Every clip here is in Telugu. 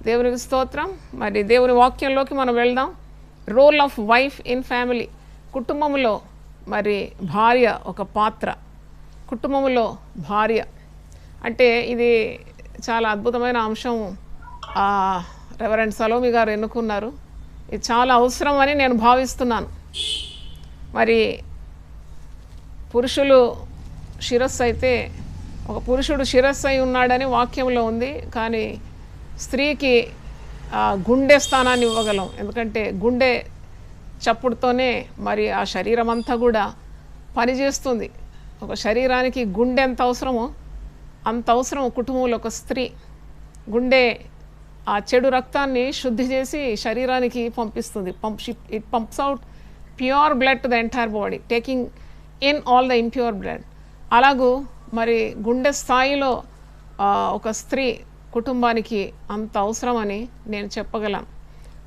దేవునికి స్తోత్రం. మరి దేవుని వాక్యంలోకి మనం వెళ్దాం. Role of wife in family. కుటుంబంలో మరి భార్య ఒక పాత్ర. కుటుంబంలో భార్య అంటే ఇది చాలా అద్భుతమైన అంశం. రెవరెండ్ సలోమి గారు ఎన్నుకున్నారు. ఇది చాలా అవసరం అని నేను భావిస్తున్నాను. మరి పురుషులు శిరస్సు అయితే ఒక పురుషుడు శిరస్సు అయి ఉన్నాడని వాక్యంలో ఉంది. కానీ స్త్రీకి గుండె స్థానాన్ని ఇవ్వగలం. ఎందుకంటే గుండె చప్పుడుతోనే మరి ఆ శరీరం అంతా కూడా పనిచేస్తుంది. ఒక శరీరానికి గుండె ఎంత అవసరమో అంత అవసరం కుటుంబంలో ఒక స్త్రీ. గుండె ఆ చెడు రక్తాన్ని శుద్ధి చేసి శరీరానికి పంపిస్తుంది. It pumps out pure blood to the entire body, taking in all the impure blood. అలాగూ మరి గుండె స్థాయిలో ఒక స్త్రీ కుటుంబానికి అంత అవసరమని నేను చెప్పగలను.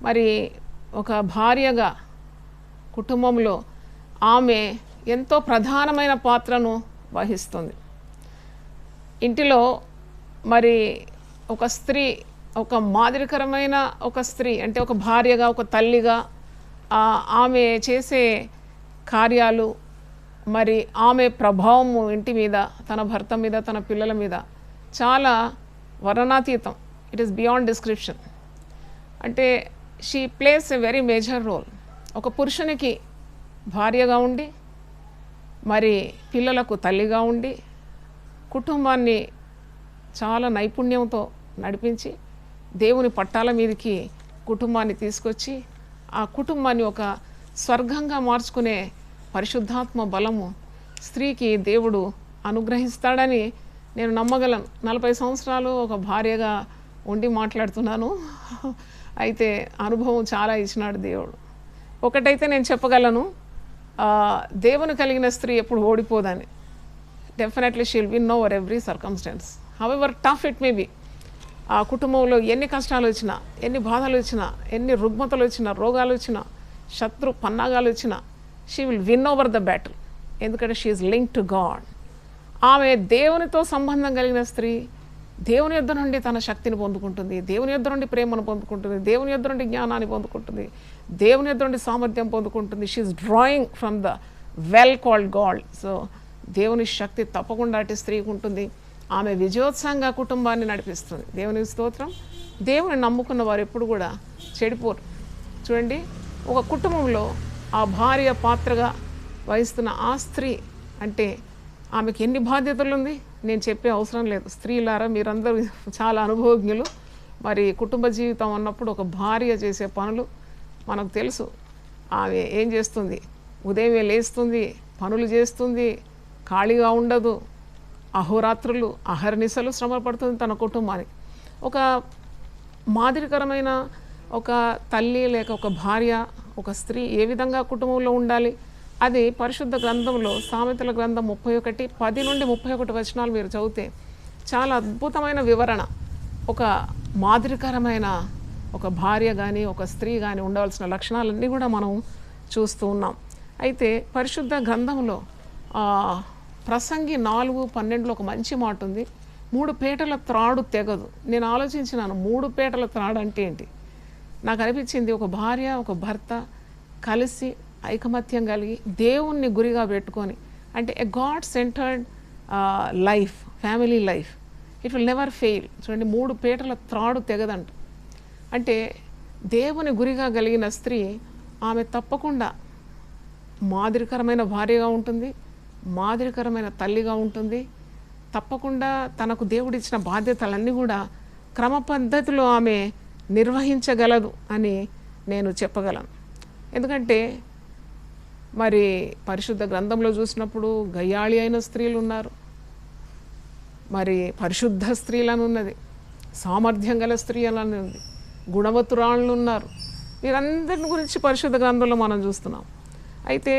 మరి ఒక భార్యగా కుటుంబంలో ఆమె ఎంతో ప్రధానమైన పాత్రను వహిస్తుంది. ఇంటిలో మరి ఒక స్త్రీ ఒక మాదిరికరమైన ఒక స్త్రీ అంటే ఒక భార్యగా ఒక తల్లిగా ఆమె చేసే కార్యాలు మరి ఆమె ప్రభావము ఇంటి మీద, తన భర్త మీద, తన పిల్లల మీద చాలా వర్ణనాతీతం. It is beyond description. అంటే she plays a very major role. ఒక పురుషునికి భార్యగా ఉండి మరి పిల్లలకు తల్లిగా ఉండి కుటుంబాన్ని చాలా నైపుణ్యంతో నడిపించి దేవుని పట్టాల మీదకి కుటుంబాన్ని తీసుకొచ్చి ఆ కుటుంబాన్ని ఒక స్వర్గంగా మార్చుకునే పరిశుద్ధాత్మ బలము స్త్రీకి దేవుడు అనుగ్రహిస్తాడని నేను నమ్మగలను. 40 సంవత్సరాలు ఒక భార్యగా ఉండి మాట్లాడుతున్నాను. అయితే అనుభవం చాలా ఇచ్చినాడు దేవుడు. ఒకటైతే నేను చెప్పగలను, దేవుని కలిగిన స్త్రీ ఎప్పుడు ఓడిపోదని. Definitely she'll win over every circumstance, however tough it may be. ఆ కుటుంబంలో ఎన్ని కష్టాలు వచ్చినా, ఎన్ని బాధలు వచ్చినా, ఎన్ని రుగ్మతలు వచ్చినా, రోగాలు వచ్చినా, శత్రు పన్నాగాలు వచ్చినా, she will win over the battle. ఎందుకంటే she is link to God. ఆమె దేవునితో సంబంధం కలిగిన స్త్రీ దేవుని యొద్ద నుండి తన శక్తిని పొందుకుంటుంది, దేవుని యొద్ద నుండి ప్రేమను పొందుకుంటుంది, దేవుని యొద్ద నుండి జ్ఞానాన్ని పొందుకుంటుంది, దేవుని యొద్ద నుండి సామర్థ్యం పొందుకుంటుంది. She is drawing from the well called God. So దేవుని శక్తి తప్పకుండా అటు స్త్రీకి ఉంటుంది. ఆమె విజయోత్సవంగా కుటుంబాన్ని నడిపిస్తుంది. దేవుని స్తోత్రం. దేవుని నమ్ముకున్న వారు ఎప్పుడు కూడా చెడిపోరు. చూడండి, ఒక కుటుంబంలో ఆ భార్య పాత్రగా వహిస్తున్న ఆ స్త్రీ అంటే ఆమెకి ఎన్ని బాధ్యతలు ఉంది నేను చెప్పే అవసరం లేదు. స్త్రీలారా మీరందరూ చాలా అనుభవజ్ఞులు. మరి కుటుంబ జీవితం అన్నప్పుడు ఒక భార్య చేసే పనులు మనకు తెలుసు. ఆమె ఏం చేస్తుంది? ఉదయమే లేస్తుంది, పనులు చేస్తుంది, ఖాళీగా ఉండదు, అహోరాత్రులు అహర్నిశలు శ్రమ పడుతుంది తన కుటుంబానికి. ఒక మాదిరికరమైన ఒక తల్లి లేక ఒక భార్య, ఒక స్త్రీ ఏ విధంగా కుటుంబంలో ఉండాలి అది పరిశుద్ధ గ్రంథంలో సామెతల గ్రంథం 10 నుండి 31 వచనాలు మీరు చదివితే చాలా అద్భుతమైన వివరణ. ఒక మాదిరికరమైన ఒక భార్య కానీ ఒక స్త్రీ కానీ ఉండవలసిన లక్షణాలన్నీ కూడా మనం చూస్తూ ఉన్నాం. అయితే పరిశుద్ధ గ్రంథంలో ప్రసంగి 4:12 ఒక మంచి మాట ఉంది. 3 పీటల త్రాడు తెగదు. నేను ఆలోచించినాను, 3 పీటల త్రాడు అంటే ఏంటి? నాకు అనిపించింది, ఒక భార్య ఒక భర్త కలిసి ఐకమత్యం కలిగి దేవుణ్ణి గురిగా పెట్టుకొని, అంటే a God centred life, family life, it will never fail. చూడండి, 3 పీటల త్రాడు తెగదంట. అంటే దేవుని గురిగా కలిగిన స్త్రీ ఆమె తప్పకుండా మాదిరికరమైన భార్యగా ఉంటుంది, మాదిరికరమైన తల్లిగా ఉంటుంది. తప్పకుండా తనకు దేవుడిచ్చిన బాధ్యతలన్నీ కూడా క్రమ పద్ధతిలో ఆమె నిర్వహించగలదు అని నేను చెప్పగలను. ఎందుకంటే మరి పరిశుద్ధ గ్రంథంలో చూసినప్పుడు గయ్యాళి అయిన స్త్రీలు ఉన్నారు, మరి పరిశుద్ధ స్త్రీలను ఉన్నది, సామర్థ్యం గల స్త్రీ అని ఉంది, గుణవతురాళ్ళు ఉన్నారు. వీరందరిని గురించి పరిశుద్ధ గ్రంథంలో మనం చూస్తున్నాం. అయితే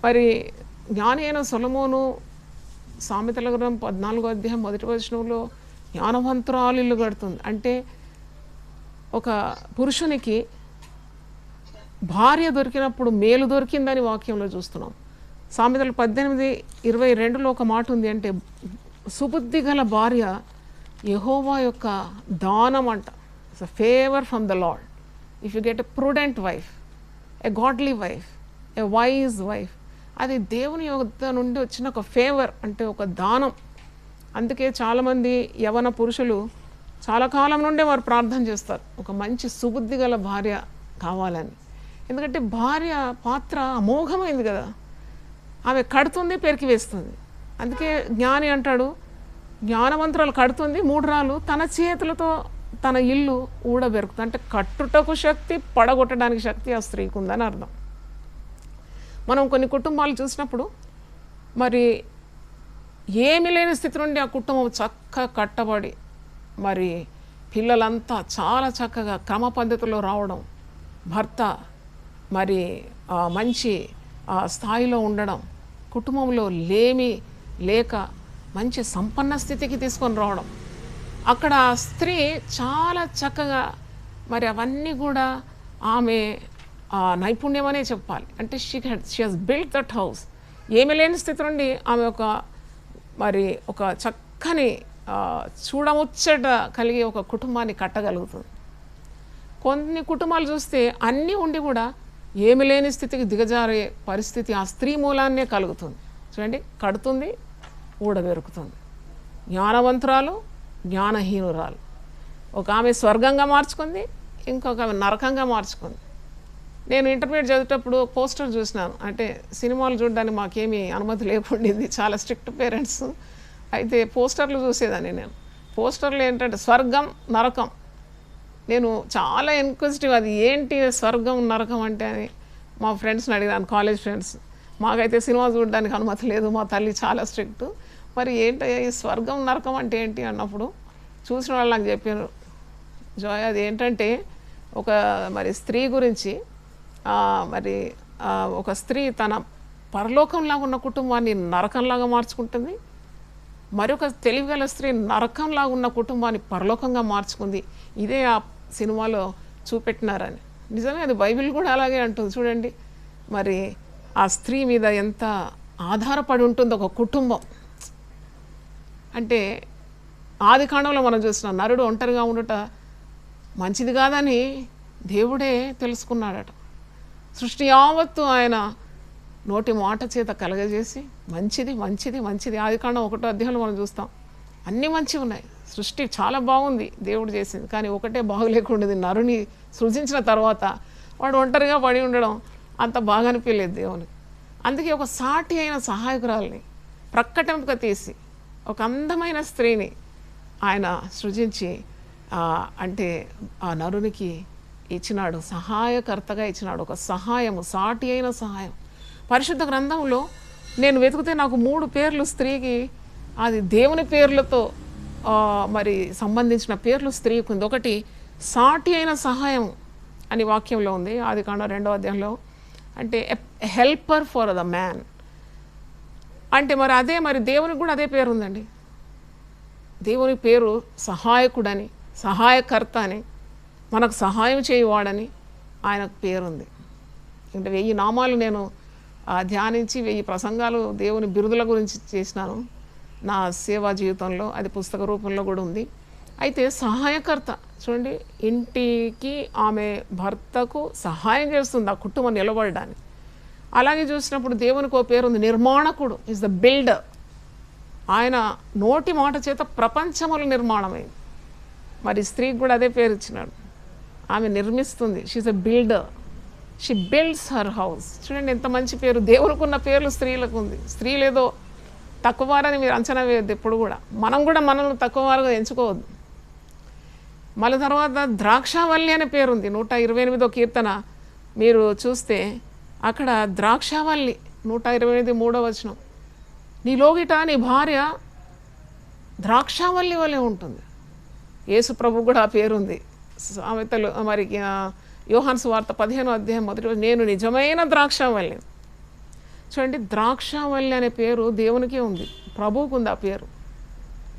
మరి జ్ఞాని అయిన సొలొమోను సామెతల గ్రంథం 14వ అధ్యాయం 1వ వచనంలో జ్ఞానవంతురాలు ఇల్లు కడుతుంది. అంటే ఒక పురుషునికి భార్య దొరికినప్పుడు మేలు దొరికిందని వాక్యంలో చూస్తున్నాం. సామెతలు 18:22లో ఒక మాట ఉంది. అంటే సుబుద్ధి గల భార్య యెహోవా యొక్క దానం అంట. It's a favour from the lord. If you get a prudent wife, a godly wife, a wise wife, అది దేవుని యొద్ద నుండి వచ్చిన ఒక ఫేవర్, అంటే ఒక దానం. అందుకే చాలామంది యవన పురుషులు చాలా కాలం నుండే వారు ప్రార్థన చేస్తారు ఒక మంచి సుబుద్ధి గల భార్య కావాలని. ఎందుకంటే భార్య పాత్ర అమోఘమైంది కదా, ఆమె కడుతుంది, పెరికి వేస్తుంది. అందుకే జ్ఞాని అంటాడు, జ్ఞానవంతురాలు కడుతుంది, మూఢురాలు తన చేతులతో తన ఇల్లు ఊడబెరుకుతుంది. అంటే కట్టుటకు శక్తి, పడగొట్టడానికి శక్తి ఆ స్త్రీకి ఉందని అర్థం. మనం కొన్ని కుటుంబాలు చూసినప్పుడు మరి ఏమీ లేని స్థితి నుండి ఆ కుటుంబం చక్కగా కట్టబడి మరి పిల్లలంతా చాలా చక్కగా క్రమ పద్ధతిలో రావడం, భర్త మరి మంచి స్థాయిలో ఉండడం, కుటుంబంలో లేమి లేక మంచి సంపన్న స్థితికి తీసుకొని రావడం, అక్కడ స్త్రీ చాలా చక్కగా మరి అవన్నీ కూడా ఆమె నైపుణ్యమనే చెప్పాలి. అంటే she has built that house. ఏమి లేని స్థితి నుండి ఆమె ఒక చక్కని చూడముచ్చట కలిగి ఒక కుటుంబాన్ని కట్టగలుగుతుంది. కొన్ని కుటుంబాలు చూస్తే అన్నీ ఉండి కూడా ఏమి లేని స్థితికి దిగజారే పరిస్థితి ఆ స్త్రీ మూలాన్నే కలుగుతుంది. చూడండి, కడుతుంది, ఊడబెరుకుతుంది. జ్ఞానవంతురాలు, జ్ఞానహీనురాలు. ఒక ఆమె స్వర్గంగా మార్చుకుంది, ఇంకొక ఆమె నరకంగా మార్చుకుంది. నేను ఇంటర్మీడియట్ చదివేటప్పుడు పోస్టర్ చూసినాను. అంటే సినిమాలు చూడడానికి మాకేమీ అనుమతి లేకుండింది, చాలా స్ట్రిక్ట్ పేరెంట్స్. అయితే పోస్టర్లు చూసేదాన్ని నేను. పోస్టర్లు ఏంటంటే స్వర్గం, నరకం. నేను చాలా ఎన్క్వెజిటివ్, అది ఏంటి స్వర్గం నరకం అంటే అని మా ఫ్రెండ్స్ని అడిగాను, కాలేజ్ ఫ్రెండ్స్. మాకైతే సినిమా చూడడానికి అనుమతి లేదు, మా తల్లి చాలా స్ట్రిక్ట్. మరి ఏంటి ఈ స్వర్గం నరకం అంటే ఏంటి అన్నప్పుడు చూసిన వాళ్ళు నాకు చెప్పారు, జోయ్ అది ఏంటంటే మరి స్త్రీ గురించి మరి ఒక స్త్రీ తన పరలోకంలాగా ఉన్న కుటుంబాన్ని నరకంలాగా మార్చుకుంటుంది, మరొక తెలివిగల స్త్రీ నరకంలాగా ఉన్న కుటుంబాన్ని పరలోకంగా మార్చుకుంది. ఇదే ఆ సినిమాలో చూపెట్టినారని. నిజమే, అది బైబిల్ కూడా అలాగే అంటుంది. చూడండి, మరి ఆ స్త్రీ మీద ఎంత ఆధారపడి ఉంటుంది ఒక కుటుంబం. అంటే ఆది కాండంలో మనం చూస్తున్నాం, నరుడు ఒంటరిగా ఉండుట మంచిది కాదని దేవుడే తెలుసుకున్నాడట. సృష్టి యావత్తు ఆయన నోటి మాట చేత కలగజేసి మంచిది మంచిది మంచిది. ఆది కాండం 1వ అధ్యాయంలో మనం చూస్తాం, అన్నీ మంచిగా ఉన్నాయి, సృష్టి చాలా బాగుంది దేవుడు చేసింది. కానీ ఒకటే బాగులేకుండేది, నరుని సృజించిన తర్వాత వాడు ఒంటరిగా పడి ఉండడం అంత బాగా అనిపించలేదు దేవునికి. అందుకే ఒక సాటి అయిన సహాయకురాల్ని ప్రక్కటంగా తీసి ఒక అందమైన స్త్రీని ఆయన సృజించి అంటే ఆ నరునికి ఇచ్చినాడు, సహాయకర్తగా ఇచ్చినాడు. ఒక సహాయము, సాటి అయిన సహాయం. పరిశుద్ధ గ్రంథంలో నేను వెతికితే నాకు 3 పేర్లు స్త్రీకి, అది దేవుని పేర్లతో మరి సంబంధించిన పేర్లు స్త్రీకి ఉంది. ఒకటి సాటి అయిన సహాయం అని వాక్యంలో ఉంది, ఆది కాండం 2వ అధ్యాయంలో. అంటే హెల్పర్ ఫర్ ద మ్యాన్. అంటే మరి అదే మరి దేవునికి కూడా అదే పేరు ఉందండి. దేవుని పేరు సహాయకుడని, సహాయకర్త అని, మనకు సహాయం చేయవాడని ఆయనకు పేరుంది. అంటే 1000 నామాలు నేను ధ్యానించి 1000 ప్రసంగాలు దేవుని బిరుదుల గురించి చేసినాను నా సేవా జీవితంలో. అది పుస్తక రూపంలో కూడా ఉంది. అయితే సహాయకర్త చూడండి, ఇంటికి ఆమె భర్తకు సహాయం చేస్తుంది ఆ కుటుంబం నిలబడడానికి. అలాగే చూసినప్పుడు దేవునికి ఒక పేరు ఉంది, నిర్మాణకుడు, ఈజ్ ద బిల్డర్. ఆయన నోటి మాట చేత ప్రపంచములు నిర్మాణమైంది. మరి స్త్రీకి కూడా అదే పేరు ఇచ్చినాడు, ఆమె నిర్మిస్తుంది. She is a builder, she builds her house. చూడండి ఎంత మంచి పేరు. దేవునికి ఉన్న పేర్లు స్త్రీలకు ఉంది. స్త్రీలేదో తక్కువవారని మీరు అంచనా వేయద్దు ఎప్పుడు కూడా. మనం కూడా మనల్ని తక్కువవారుగా ఎంచుకోవద్దు. మళ్ళీ తర్వాత ద్రాక్షావల్లి అనే పేరుంది. 128వ కీర్తన మీరు చూస్తే అక్కడ ద్రాక్షావల్లి 128 3వ వచనం, నీ లోగిట నీ భార్య ద్రాక్షావల్లి వలె ఉంటుంది. యేసు ప్రభు కూడా ఆ పేరుంది. సామెతలు మరి యోహాను సువార్త 15వ అధ్యాయం 1వ, నేను నిజమైన ద్రాక్షావల్లి. చూడండి, ద్రాక్షావల్లి అనే పేరు దేవునికే ఉంది, ప్రభువుకు ఉంది ఆ పేరు.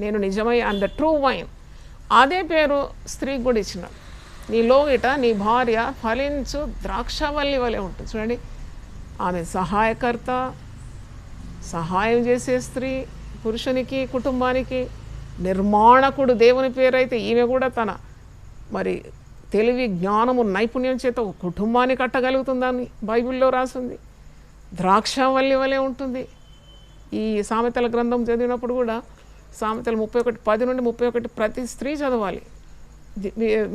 నేను నిజమైన అండ్ ద ట్రూ వైన్. అదే పేరు స్త్రీకి కూడా ఇచ్చినాడు. నీ లోగిట నీ భార్య ఫలించు ద్రాక్షావల్లి వలె ఉంటుంది. చూడండి, ఆమె సహాయకర్త, సహాయం చేసే స్త్రీ పురుషునికి, కుటుంబానికి. నిర్మాణకుడు దేవుని పేరు అయితే ఈమె కూడా తన మరి తెలివి, జ్ఞానము, నైపుణ్యం చేత ఒక కుటుంబాన్ని కట్టగలుగుతుందని బైబిల్లో రాసింది. ద్రాక్షావల్లి వలె ఉంటుంది. ఈ సామెతల గ్రంథం చదివినప్పుడు కూడా సామెతలు 31, 10 నుండి 31 ప్రతి స్త్రీ చదవాలి.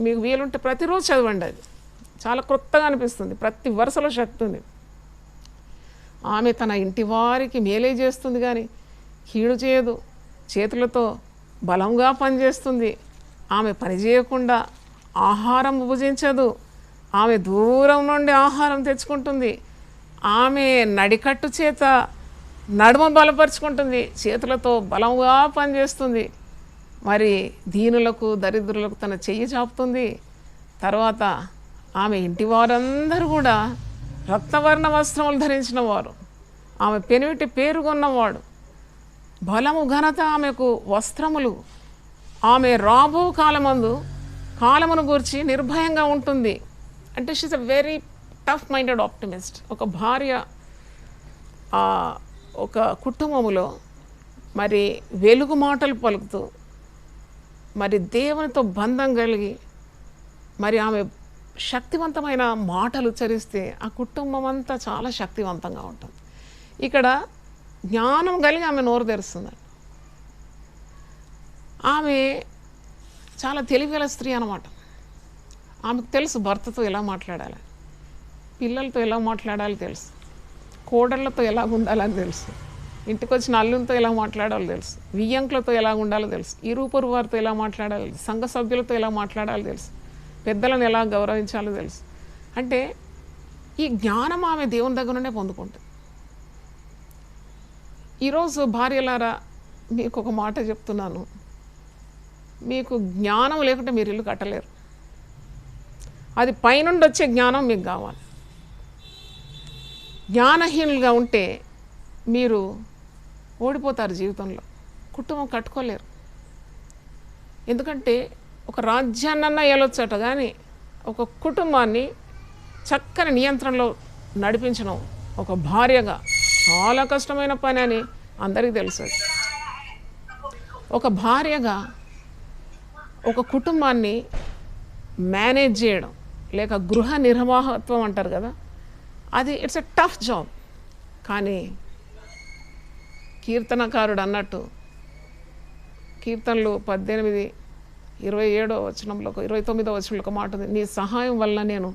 మీకు వీలుంటే ప్రతిరోజు చదవండి. అది చాలా క్రొత్తగా అనిపిస్తుంది. ప్రతి వరుసలో శక్తి ఉంది. ఆమె తన ఇంటి వారికి మేలే చేస్తుంది కానీ కీడు చేయదు. చేతులతో బలంగా పనిచేస్తుంది. ఆమె పని చేయకుండా ఆహారం భుజించదు. ఆమె దూరం నుండి ఆహారం తెచ్చుకుంటుంది. ఆమె నడికట్టు చేత నడుమ బలపరుచుకుంటుంది. చేతులతో బలంగా పనిచేస్తుంది. మరి దీనులకు, దరిద్రులకు తన చెయ్యి చాపుతుంది. తర్వాత ఆమె ఇంటి వారందరూ కూడా రక్తవర్ణ వస్త్రములు ధరించిన వారు. ఆమె పెనిమిటి పేరు కొన్నవాడు. బలము, ఘనత ఆమెకు వస్త్రములు. ఆమె రాబో కాలమును గూర్చి నిర్భయంగా ఉంటుంది. అంటే she's a very tough minded optimist. ఒక భార్య ఒక కుటుంబములో మరి వెలుగు మాటలు పలుకుతూ మరి దేవునితో బంధం కలిగి మరి ఆమె శక్తివంతమైన మాటలు ఉచ్చరిస్తే ఆ కుటుంబం అంతా చాలా శక్తివంతంగా ఉంటుంది. ఇక్కడ జ్ఞానం కలిగి ఆమె నోరు తెరుస్తుంది. ఆమె చాలా తెలివిగల స్త్రీ అన్నమాట. ఆమెకు తెలుసు భర్తతో ఎలా మాట్లాడాలి, పిల్లలతో ఎలా మాట్లాడాలి తెలుసు, కోడళ్లతో ఎలా ఉండాలని తెలుసు, ఇంటికి వచ్చిన అల్లునితో ఎలా మాట్లాడాలో తెలుసు, వియ్యంకులతో ఎలా ఉండాలో తెలుసు, ఇరుపొరు వారితో ఎలా మాట్లాడాలో తెలుసు, సంఘ సభ్యులతో ఎలా మాట్లాడాలో తెలుసు, పెద్దలను ఎలా గౌరవించాలో తెలుసు. అంటే ఈ జ్ఞానం ఆమె దేవుని దగ్గర నుండే పొందుకుంటుంది. ఈరోజు భార్యలారా మీకు ఒక మాట చెప్తున్నాను, మీకు జ్ఞానం లేకుంటే మీరు ఇల్లు కట్టలేరు. అది పైనుండి వచ్చే జ్ఞానం మీకు కావాలి. జ్ఞానహీనులుగా ఉంటే మీరు ఓడిపోతారు జీవితంలో, కుటుంబం కట్టుకోలేరు. ఎందుకంటే ఒక రాజ్యాన్నన్నా ఏలొచ్చట కానీ ఒక కుటుంబాన్ని చక్కని నియంత్రణలో నడిపించడం ఒక భార్యగా చాలా కష్టమైన పని అని అందరికీ తెలుసు. ఒక భార్యగా ఒక కుటుంబాన్ని మేనేజ్ చేయడం లేక గృహ నిర్వాహకత్వం అంటారు కదా, అది ఇట్స్ ఎ టఫ్ జాబ్. కానీ కీర్తనకారుడు అన్నట్టు కీర్తనలు 18:27 వచనంలో 29వ వచనంలో ఒక మాట ఉంది, నీ సహాయం వల్ల నేను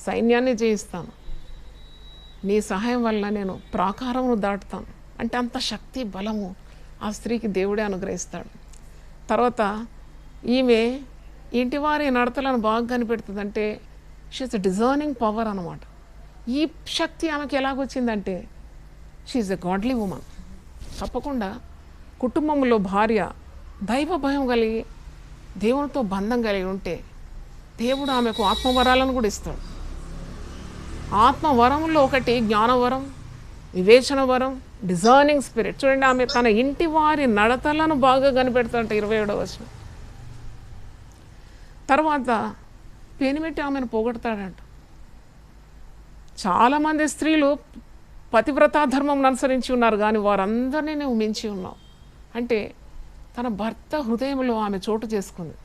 సైన్యాన్ని జయిస్తాను, నీ సహాయం వల్ల నేను ప్రాకారమును దాటుతాను. అంటే అంత శక్తి, బలము ఆ స్త్రీకి దేవుడే అనుగ్రహిస్తాడు. తర్వాత ఈమె ఇంటివారి నడతలను బాగా కనిపెడుతుంది. అంటే షీఈస్ ఎ డిజర్నింగ్ పవర్ అన్నమాట. ఈ శక్తి ఆమెకి ఎలాగొచ్చిందంటే షీఈస్ ఎ గాడ్లీ ఉమన్. తప్పకుండా కుటుంబంలో భార్య దైవ భయం కలిగి దేవునితో బంధం కలిగి ఉంటే దేవుడు ఆమెకు ఆత్మవరాలను కూడా ఇస్తాడు. ఆత్మవరంలో ఒకటి జ్ఞానవరం, వివేచన వరం, డిజర్నింగ్ స్పిరిట్. చూడండి, ఆమె తన ఇంటి వారి నడతలను బాగా కనిపెడతాడంట 27వ వచనం. తర్వాత పెనిమిటి ఆమెను పోగొడతాడంట. చాలామంది స్త్రీలు పతివ్రతా ధర్మం అనుసరించి ఉన్నారు కానీ వారందరినీ నువ్వు మించి ఉన్నావు. అంటే తన భర్త హృదయంలో ఆమె చోటు చేసుకుంది.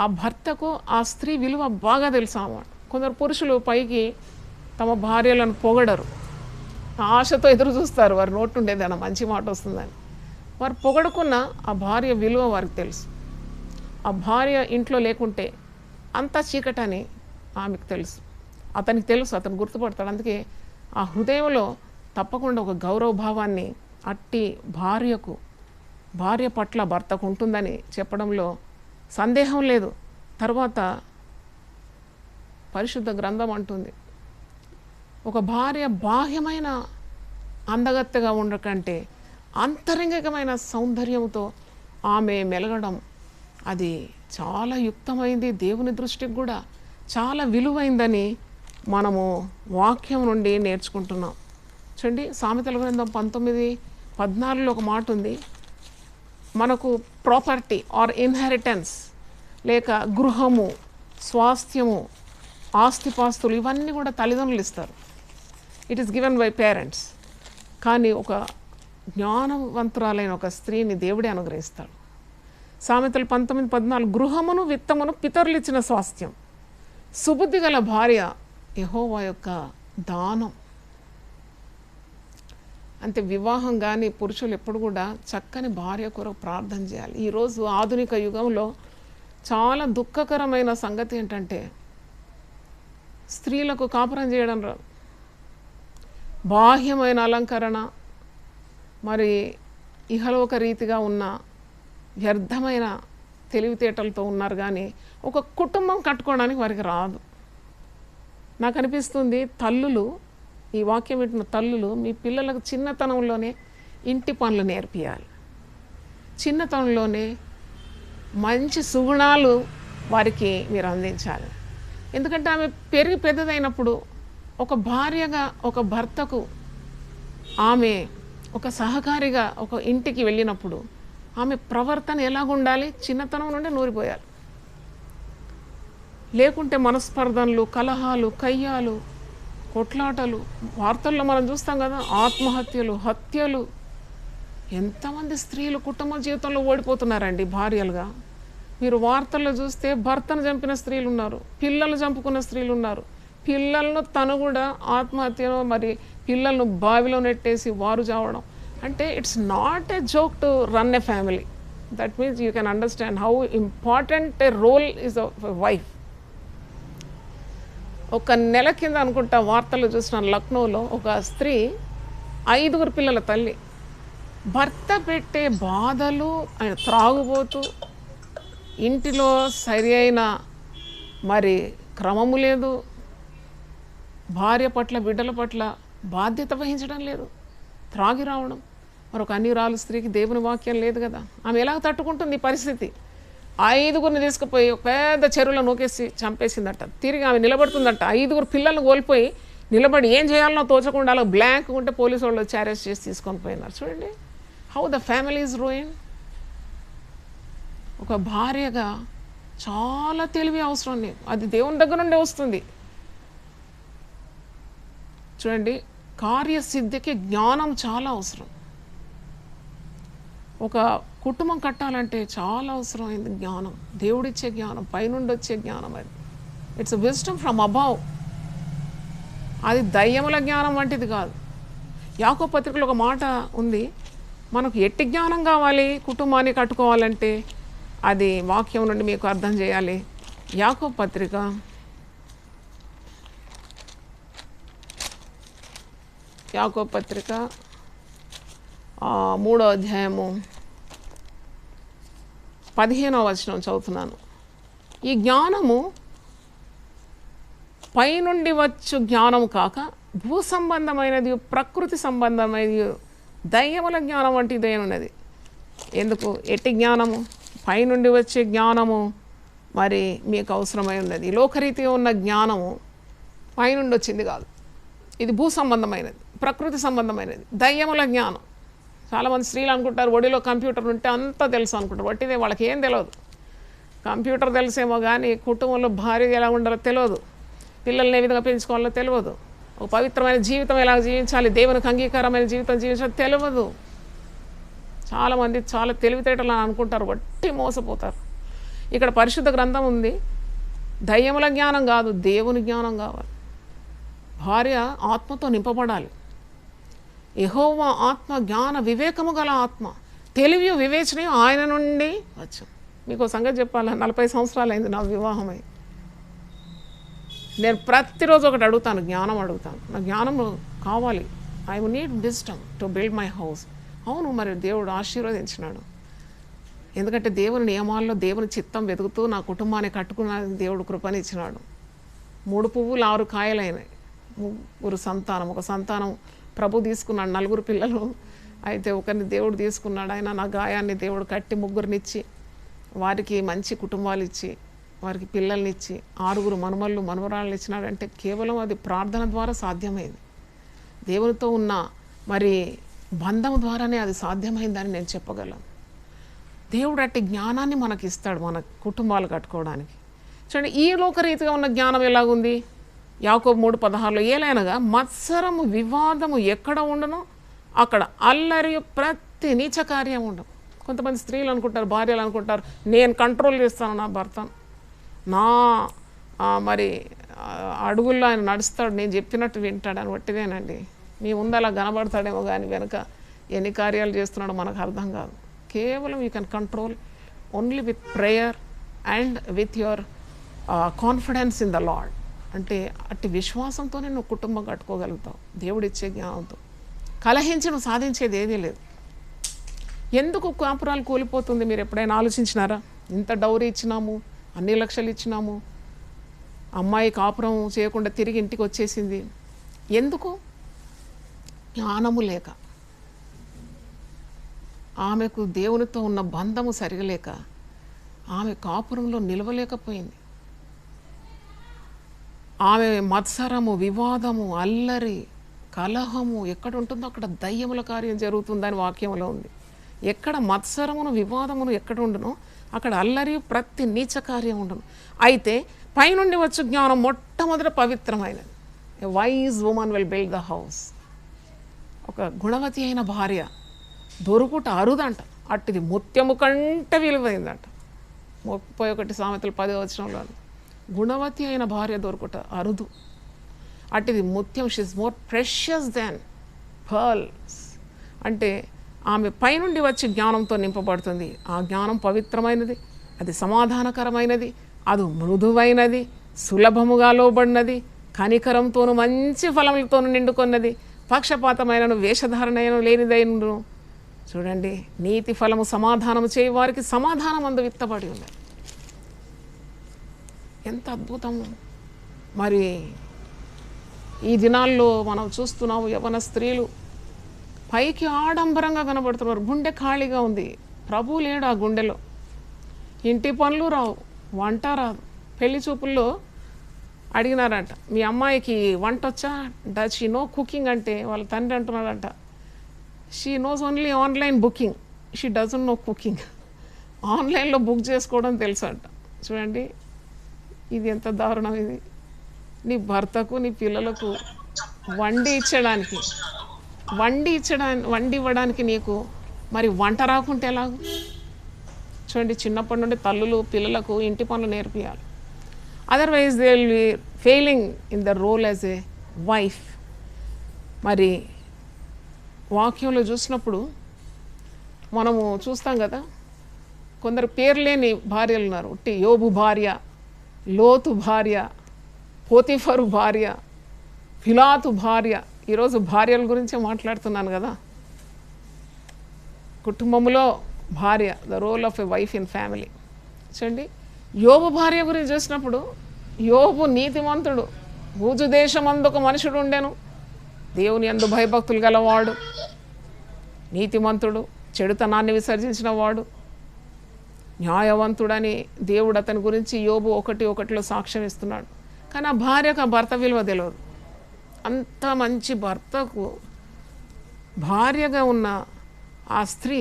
ఆ భర్తకు ఆ స్త్రీ విలువ బాగా తెలుసు అన్నమాట. కొందరు పురుషులు పైకి తమ భార్యలను పొగడరు, ఆశతో ఎదురు చూస్తారు వారి నోటి నుండి ఏదైనా మంచి మాట వస్తుందని. వారు పొగడుకున్న ఆ భార్య విలువ వారికి తెలుసు. ఆ భార్య ఇంట్లో లేకుంటే అంతా చీకటని ఆమెకు తెలుసు, అతనికి తెలుసు, అతను గుర్తుపడతాడు. అందుకే ఆ హృదయంలో తప్పకుండా ఒక గౌరవ భావాన్ని అట్టి భార్య పట్ల భర్తకు ఉంటుందని చెప్పడంలో సందేహం లేదు. తర్వాత పరిశుద్ధ గ్రంథం అంటుంది, ఒక భార్య బాహ్యమైన అందగత్తెగా ఉండకంటే అంతరంగికమైన సౌందర్యంతో ఆమె మెలగడం అది చాలా యుక్తమైంది, దేవుని దృష్టికి కూడా చాలా విలువైందని మనము వాక్యం నుండి నేర్చుకుంటున్నాం. చూడండి, సామెతల గ్రంథం 19:14 ఒక మాట ఉంది, మనకు ప్రాపర్టీ ఆర్ ఇన్హెరిటెన్స్ లేక గృహము, స్వాస్థ్యము, ఆస్తిపాస్తులు ఇవన్నీ కూడా తల్లిదండ్రులు ఇస్తారు. It is given by parents. కానీ ఒక జ్ఞానవంతురాలైన ఒక స్త్రీని దేవుడే అనుగ్రహిస్తాడు. సామెతలు 19:14 గృహమును విత్తమును పితరులు ఇచ్చిన స్వాస్థ్యం, సుబుద్ధి గల భార్య యెహోవా యొక్క దానం. అంటే వివాహం కానీ పురుషులు ఎప్పుడు కూడా చక్కని భార్య కొరకు ప్రార్థన చేయాలి. ఈరోజు ఆధునిక యుగంలో చాలా దుఃఖకరమైన సంగతి ఏంటంటే స్త్రీలకు కాపురం చేయడం రాదు. బాహ్యమైన అలంకరణ, మరి ఇహలోక రీతిగా ఉన్న వ్యర్థమైన తెలివితేటలతో ఉన్నారు, కానీ ఒక కుటుంబం కట్టుకోవడానికి వారికి రాదు. నాకు అనిపిస్తుంది తల్లులు, ఈ వాక్యం వింటున్న తల్లులు మీ పిల్లలకు చిన్నతనంలోనే ఇంటి పనులు నేర్పియాలి. చిన్నతనంలోనే మంచి సుగుణాలు వారికి మీరు అందించాలి. ఎందుకంటే ఆమె పెరిగి పెద్దదైనప్పుడు ఒక భార్యగా ఒక భర్తకు ఆమె ఒక సహకారిగా ఒక ఇంటికి వెళ్ళినప్పుడు ఆమె ప్రవర్తన ఎలాగుండాలి, చిన్నతనం నుండి నూరిపోయాలి. లేకుంటే మనస్పర్ధనలు, కలహాలు, కయ్యాలు, కొట్లాటలు, వార్తల్లో మనం చూస్తాం కదా, ఆత్మహత్యలు, హత్యలు. ఎంతమంది స్త్రీలు కుటుంబ జీవితంలో ఓడిపోతున్నారండి భార్యలుగా. మీరు వార్తల్లో చూస్తే భర్తను చంపిన స్త్రీలు ఉన్నారు, పిల్లలు చంపుకున్న స్త్రీలు ఉన్నారు. పిల్లలను తను కూడా ఆత్మహత్యను, మరి పిల్లలను బావిలో నెట్టేసి వారు చావడం. అంటే it's not a joke to run a family. That means you can understand how important a role is a wife. ఒక నెల కింద అనుకుంటా వార్తల్లో చూసిన లక్నోలో ఒక స్త్రీ 5 పిల్లల తల్లి, భర్త పెట్టే బాధలు, ఆయన త్రాగుబోతూ, ఇంటిలో సరి అయిన మరి క్రమము లేదు, భార్య పట్ల బిడ్డల పట్ల బాధ్యత వహించడం లేదు, త్రాగి రావడం. మరొక అన్యురాలు స్త్రీకి దేవుని వాక్యం లేదు కదా, ఆమె ఎలా తట్టుకుంటుంది ఈ పరిస్థితి? 5 తీసుకుపోయి ఒక పెద్ద చెరువులో నూకేసి చంపేసిందట. తిరిగి ఆమె నిలబడుతుందట, 5 పిల్లలను కోల్పోయి నిలబడి ఏం చేయాలనో తోచకుండా అలా బ్లాంక్ ఉంటే పోలీసు వాళ్ళు వచ్చి అరెస్ట్ చేసి తీసుకొని పోయినారు. చూడండి how the family is ruin. ఒక భార్యగా చాలా తెలివి అవసరం లేదు, అది దేవుని దగ్గర నుండి వస్తుంది. చూడండి, కార్యసిద్ధికి జ్ఞానం చాలా అవసరం. ఒక కుటుంబం కట్టాలంటే చాలా అవసరమైంది జ్ఞానం, దేవుడిచ్చే జ్ఞానం, పైనుండి వచ్చే జ్ఞానం. అది ఇట్స్ విజ్డమ్ ఫ్రమ్ అబౌవ్. అది దయ్యముల జ్ఞానం వంటిది కాదు. యాకోబు పత్రికలో ఒక మాట ఉంది, మనకు ఎట్టి జ్ఞానం కావాలి కుటుంబాన్ని కట్టుకోవాలంటే అది వాక్యం నుండి మీకు అర్థం చేయాలి. యాకోబు పత్రిక 3వ అధ్యాయము 15వ వచనం చదువుతున్నాను. ఈ జ్ఞానము పైనుండి వచ్చు జ్ఞానం కాక భూ సంబంధమైనది, ప్రకృతి సంబంధమైనది, దయ్యముల జ్ఞానం వంటిదే ఉన్నది. ఎందుకు? ఎట్టి జ్ఞానము? పైనుండి వచ్చే జ్ఞానము మరి మీకు అవసరమై ఉన్నది. లోకరీతిగా ఉన్న జ్ఞానము పైనుండి వచ్చింది కాదు, ఇది భూ సంబంధమైనది, ప్రకృతి సంబంధమైనది, దయ్యముల జ్ఞానం. చాలామంది స్త్రీలు అనుకుంటారు ఒడిలో కంప్యూటర్ ఉంటే అంతా తెలుసు అనుకుంటారు. వట్టిదే, వాళ్ళకి ఏం తెలియదు. కంప్యూటర్ తెలిసేమో కానీ కుటుంబంలో భార్య ఎలా ఉండాలో తెలియదు, పిల్లల్ని ఏ విధంగా పెంచుకోవాలో తెలియదు, ఒక పవిత్రమైన జీవితం ఎలా జీవించాలి, దేవునికి అంగీకారమైన జీవితం జీవించాలి తెలియదు. చాలామంది చాలా తెలివితేటలు అని అనుకుంటారు, వట్టి మోసపోతారు. ఇక్కడ పరిశుద్ధ గ్రంథం ఉంది, దయ్యముల జ్ఞానం కాదు, దేవుని జ్ఞానం కావాలి. భార్య ఆత్మతో నింపబడాలి. యెహోవా ఆత్మ జ్ఞాన వివేకము గల ఆత్మ, తెలివి వివేచనయు ఆయన నుండి వచ్చు. మీకు సంగతి చెప్పాలి, 40 సంవత్సరాలు అయింది నా వివాహమై. నేను ప్రతిరోజు ఒకటి అడుగుతాను, జ్ఞానం అడుగుతాను. నా జ్ఞానం కావాలి. I need wisdom to build my house. అవును, మరి దేవుడు ఆశీర్వదించినాడు. ఎందుకంటే దేవుని నియమాల్లో దేవుని చిత్తం వెతుకుతూ నా కుటుంబాన్ని కట్టుకున్న దేవుడు కృపనిచ్చినాడు. 3 పువ్వులు 6 కాయలైనాయి, 3 సంతానం. ఒక సంతానం ప్రభు తీసుకున్నాడు, 4 పిల్లలు. అయితే ఒకరిని దేవుడు తీసుకున్నాడు. ఆయన నా గాయాన్ని దేవుడు కట్టి 3నిచ్చి, వారికి మంచి కుటుంబాలు ఇచ్చి, వారికి పిల్లల్ని ఇచ్చి, 6 మనుమళ్ళు మనవరాళ్ళు ఇచ్చినాడంటే కేవలం అది ప్రార్థన ద్వారా సాధ్యమైంది. దేవునితో ఉన్న మరి బంధం ద్వారానే అది సాధ్యమైందని నేను చెప్పగలను. దేవుడు అట్టి జ్ఞానాన్ని మనకి ఇస్తాడు మన కుటుంబాలు కట్టుకోవడానికి. చూడండి, ఈ లోకరీతిగా ఉన్న జ్ఞానం ఎలాగుంది? యాకోబు 3:16 ఏలైనగా మత్సరము వివాదము ఎక్కడ ఉండనో అక్కడ అల్లరి ప్రతి నీచ కార్యం ఉండవు. కొంతమంది స్త్రీలు అనుకుంటారు, భార్యలు అనుకుంటారు, నేను కంట్రోల్ చేస్తాను నా భర్తను, నా మరి అడుగుల్లో ఆయన నడుస్తాడు, నేను చెప్పినట్టు వింటాడు అని వట్టిదేనండి. మీ ముందు అలా కనబడతాడేమో కానీ వెనక ఎన్ని కార్యాలు చేస్తున్నాడో మనకు అర్థం కాదు. కేవలం you can control only with prayer and with your confidence in the lord. అంటే అట్టి విశ్వాసంతోనే నువ్వు కుటుంబం కట్టుకోగలుగుతావు దేవుడిచ్చే జ్ఞానంతో. కలహించి నువ్వు సాధించేది ఏదీ లేదు. ఎందుకు కాపురాలు కూలిపోతుంది మీరు ఎప్పుడైనా ఆలోచించినారా? ఇంత డౌరీ ఇచ్చినాము, అన్ని లక్షలు ఇచ్చినాము, అమ్మాయి కాపురం చేయకుండా తిరిగి ఇంటికి వచ్చేసింది. ఎందుకు? జ్ఞానము లేక, ఆమెకు దేవునితో ఉన్న బంధము సరిగలేక ఆమె కాపురంలో నిలవలేకపోయింది. ఆమె మత్సరము, వివాదము, అల్లరి, కలహము ఎక్కడ ఉంటుందో అక్కడ దయ్యముల కార్యం జరుగుతుందని వాక్యంలో ఉంది. ఎక్కడ మత్సరమును, వివాదమును ఎక్కడ ఉండునో అక్కడ అల్లరి, ప్రతి నీచ కార్యం ఉండును. అయితే పైనుండి వచ్చు జ్ఞానం మొట్టమొదట పవిత్రమైనది. ఎ wise woman will build the house. ఒక గుణవతి అయిన భార్య దొరుకుట అరుదంట. అట్టిది ముత్యము కంటే విలువైందంట. 31 సామెతలు 10వ వచనంలో గుణవతి అయిన భార్య దొరుకుట అరుదు. అట్టిది ముత్యం, షీఈస్ మోర్ ప్రెషియస్ దాన్ పర్ల్స్. అంటే ఆమె పైనుండి వచ్చి జ్ఞానంతో నింపబడుతుంది. ఆ జ్ఞానం పవిత్రమైనది, అది సమాధానకరమైనది, అది మృదువైనది, సులభముగా లోబడినది, కనికరంతోనూ మంచి ఫలములతోనూ నిండుకొన్నది, పక్షపాతమైనను వేషధారణను లేనిదైనను. చూడండి, నీతి ఫలము సమాధానము చేయి వారికి సమాధానం అందు విత్తబడి ఉన్నది. ఎంత అద్భుతము! మరి ఈ దినాల్లో మనం చూస్తున్నాము, యవన స్త్రీలు పైకి ఆడంబరంగా కనబడుతున్నారు, గుండె ఖాళీగా ఉంది. ప్రభు లేడు ఆ గుండెలో. ఇంటి పనులు రావు, వంట రాదు. పెళ్లి చూపుల్లో అడిగినారంట, మీ అమ్మాయికి వంట వచ్చా? Does she know cooking? అంటే వాళ్ళ తండ్రి అంటున్నాడంట, she knows only online booking, she doesn't know cooking. ఆన్లైన్లో బుక్ చేసుకోవడం తెలుసు అంట. చూడండి, ఇది ఎంత దారుణం! ఇది నీ భర్తకు, నీ పిల్లలకు వండి ఇవ్వడానికి నీకు మరి వంట రాకుంటే ఎలాగూ? చూడండి, చిన్నప్పటి నుండి తల్లులు పిల్లలకు ఇంటి పనులు నేర్పియాలి. Otherwise they will be failing in the role as a wife. మరి వాక్యంలో చూసినప్పుడు మనము చూస్తాం కదా, కొందరు పేర్లేని భార్యలు ఉన్నారు. యోబు భార్య, లోతు భార్య, పోతిఫరు భార్య, పిలాతు భార్య. ఈరోజు భార్యల గురించే మాట్లాడుతున్నాను కదా. కుటుంబంలో భార్య, the role of a wife in family. చూడండి, యోబు భార్య గురించి చూసినప్పుడు, యోబు నీతిమంతుడు, భూజు దేశమందు ఒక మనుషుడు ఉండెను, దేవుని యందు భయభక్తులు గలవాడు, నీతిమంతుడు, చెడుతనాన్ని విసర్జించిన వాడు, న్యాయవంతుడని దేవుడు అతని గురించి యోబు 1:1 సాక్ష్యం ఇస్తున్నాడు. కానీ ఆ భార్యకు ఆ భర్త విలువ తెలియదు. అంత మంచి భర్తకు భార్యగా ఉన్న ఆ స్త్రీ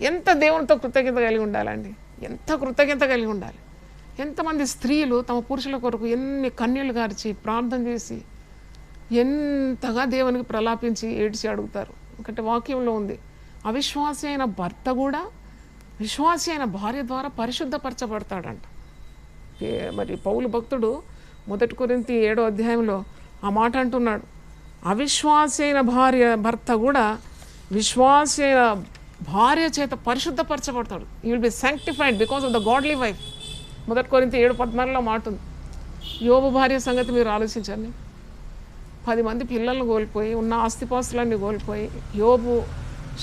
ఎంత దేవునితో కృతజ్ఞత కలిగి ఉండాలండి, ఎంత కృతజ్ఞత కలిగి ఉండాలి. ఎంతమంది స్త్రీలు తమ పురుషుల కొరకు ఎన్ని కన్నీళ్లు గార్చి ప్రార్థన చేసి ఎంతగా దేవునికి ప్రలాపించి ఏడ్చి అడుగుతారు. ఎందుకంటే వాక్యంలో ఉంది, అవిశ్వాసి అయిన భర్త కూడా విశ్వాసి అయిన భార్య ద్వారా పరిశుద్ధపరచబడతాడంట. మరి పౌలు భక్తుడు 1 కొరింథీ 7వ అధ్యాయంలో ఆ మాట అంటున్నాడు, అవిశ్వాసి అయిన భర్త కూడా విశ్వాసి అయిన భార్య చేత పరిశుద్ధపరచబడతాడు. You will be sanctified because of the godly wife. 1 కొరింథీ 7:14 మాట ఉంది. యోబు భార్య సంగతి మీరు ఆలోచించండి. 10 మంది పిల్లలను కోల్పోయి, ఉన్న ఆస్తిపాస్తులన్నీ కోల్పోయి, యోబు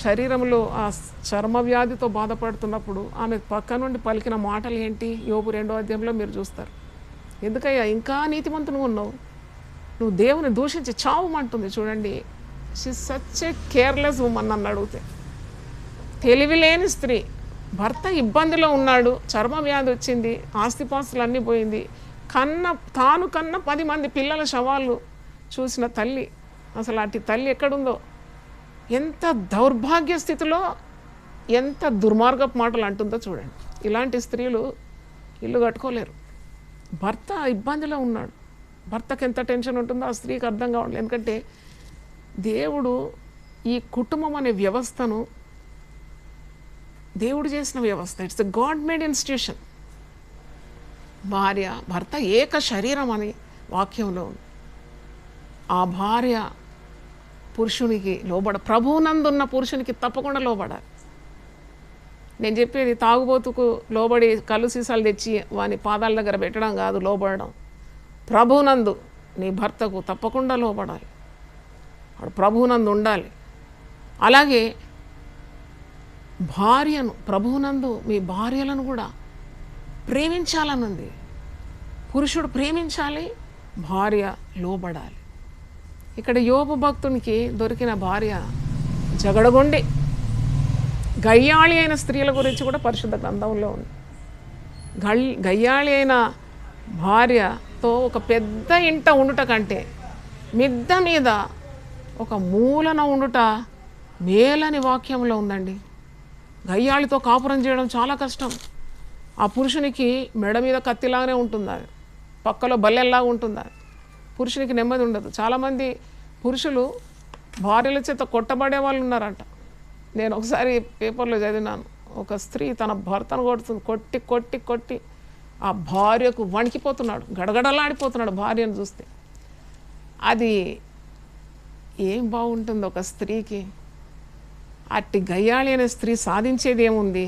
శరీరంలో ఆ చర్మ వ్యాధితో బాధపడుతున్నప్పుడు ఆమె పక్క నుండి పలికిన మాటలు ఏంటి? యోబు 2వ అధ్యాయంలో మీరు చూస్తారు. ఎందుకయ్యా ఇంకా నీతిమంతునుగా ఉన్నావు, నువ్వు దేవుని దూషించి చావుమంటుంది. చూడండి, she such a careless woman నన్ను అడిగితే. తెలివిలేని స్త్రీ, భర్త ఇబ్బందిలో ఉన్నాడు, చర్మ వ్యాధి వచ్చింది, ఆస్తిపాస్తులు అన్నీ పోయింది, తాను కన్న 10 మంది పిల్లల శవాలు చూసిన తల్లి. అసలు అటు తల్లి ఎక్కడుందో, ఎంత దౌర్భాగ్య స్థితిలో, ఎంత దుర్మార్గపు మాటలు అంటుందో చూడండి. ఇలాంటి స్త్రీలు ఇల్లు కట్టుకోలేరు. భర్త ఇబ్బందిలో ఉన్నాడు, భర్తకు ఎంత టెన్షన్ ఉంటుందో ఆ స్త్రీకి అర్థం కావట్లేదు. ఎందుకంటే దేవుడు ఈ కుటుంబం అనే వ్యవస్థను దేవుడు చేసిన వ్యవస్థ. It's a God made institution. భార్య భర్త ఏక శరీరం అని వాక్యంలో ఉంది. ఆ భార్య పురుషునికి ప్రభువునందున్న పురుషునికి తప్పకుండా లోబడాలి. నేను చెప్పేది తాగుబోతుకు లోబడి కళ్ళు సీసాలు తెచ్చి వాని పాదాల దగ్గర పెట్టడం కాదు లోబడడం. ప్రభువునందు నీ భర్తకు తప్పకుండా లోబడాలి, వాడు ప్రభువునందు ఉండాలి. అలాగే భార్యను, ప్రభువునందు మీ భార్యలను కూడా ప్రేమించాలనుంది. పురుషుడు ప్రేమించాలి, భార్య లోబడాలి. ఇక్కడ యోబు భక్తునికి దొరికిన భార్య జగడగొండి గయ్యాళి అయిన స్త్రీల గురించి కూడా పరిశుద్ధ గ్రంథంలో ఉంది. గయ్యాళి అయిన భార్యతో ఒక పెద్ద ఇంట ఉండుట కంటే మిద్ద మీద ఒక మూలన ఉండుట మేలని వాక్యంలో ఉందండి. గయ్యాళితో కాపురం చేయడం చాలా కష్టం. ఆ పురుషునికి మెడ మీద కత్తిలాగానే ఉంటుంది, అది పక్కలో బల్లెల్లాగా ఉంటుంది, అది పురుషునికి నెమ్మది ఉండదు. చాలామంది పురుషులు భార్యల చేత కొట్టబడే వాళ్ళు ఉన్నారంట. నేను ఒకసారి పేపర్లో చదివినాను, ఒక స్త్రీ తన భర్తను కొడుతుంది, కొట్టి కొట్టి కొట్టి ఆ భార్యకు వణికిపోతున్నాడు, గడగడలాడిపోతున్నాడు భార్యను చూస్తే. అది ఏం బాగుంటుంది ఒక స్త్రీకి? అట్టి గయ్యాళి అనే స్త్రీ సాధించేది ఏముంది?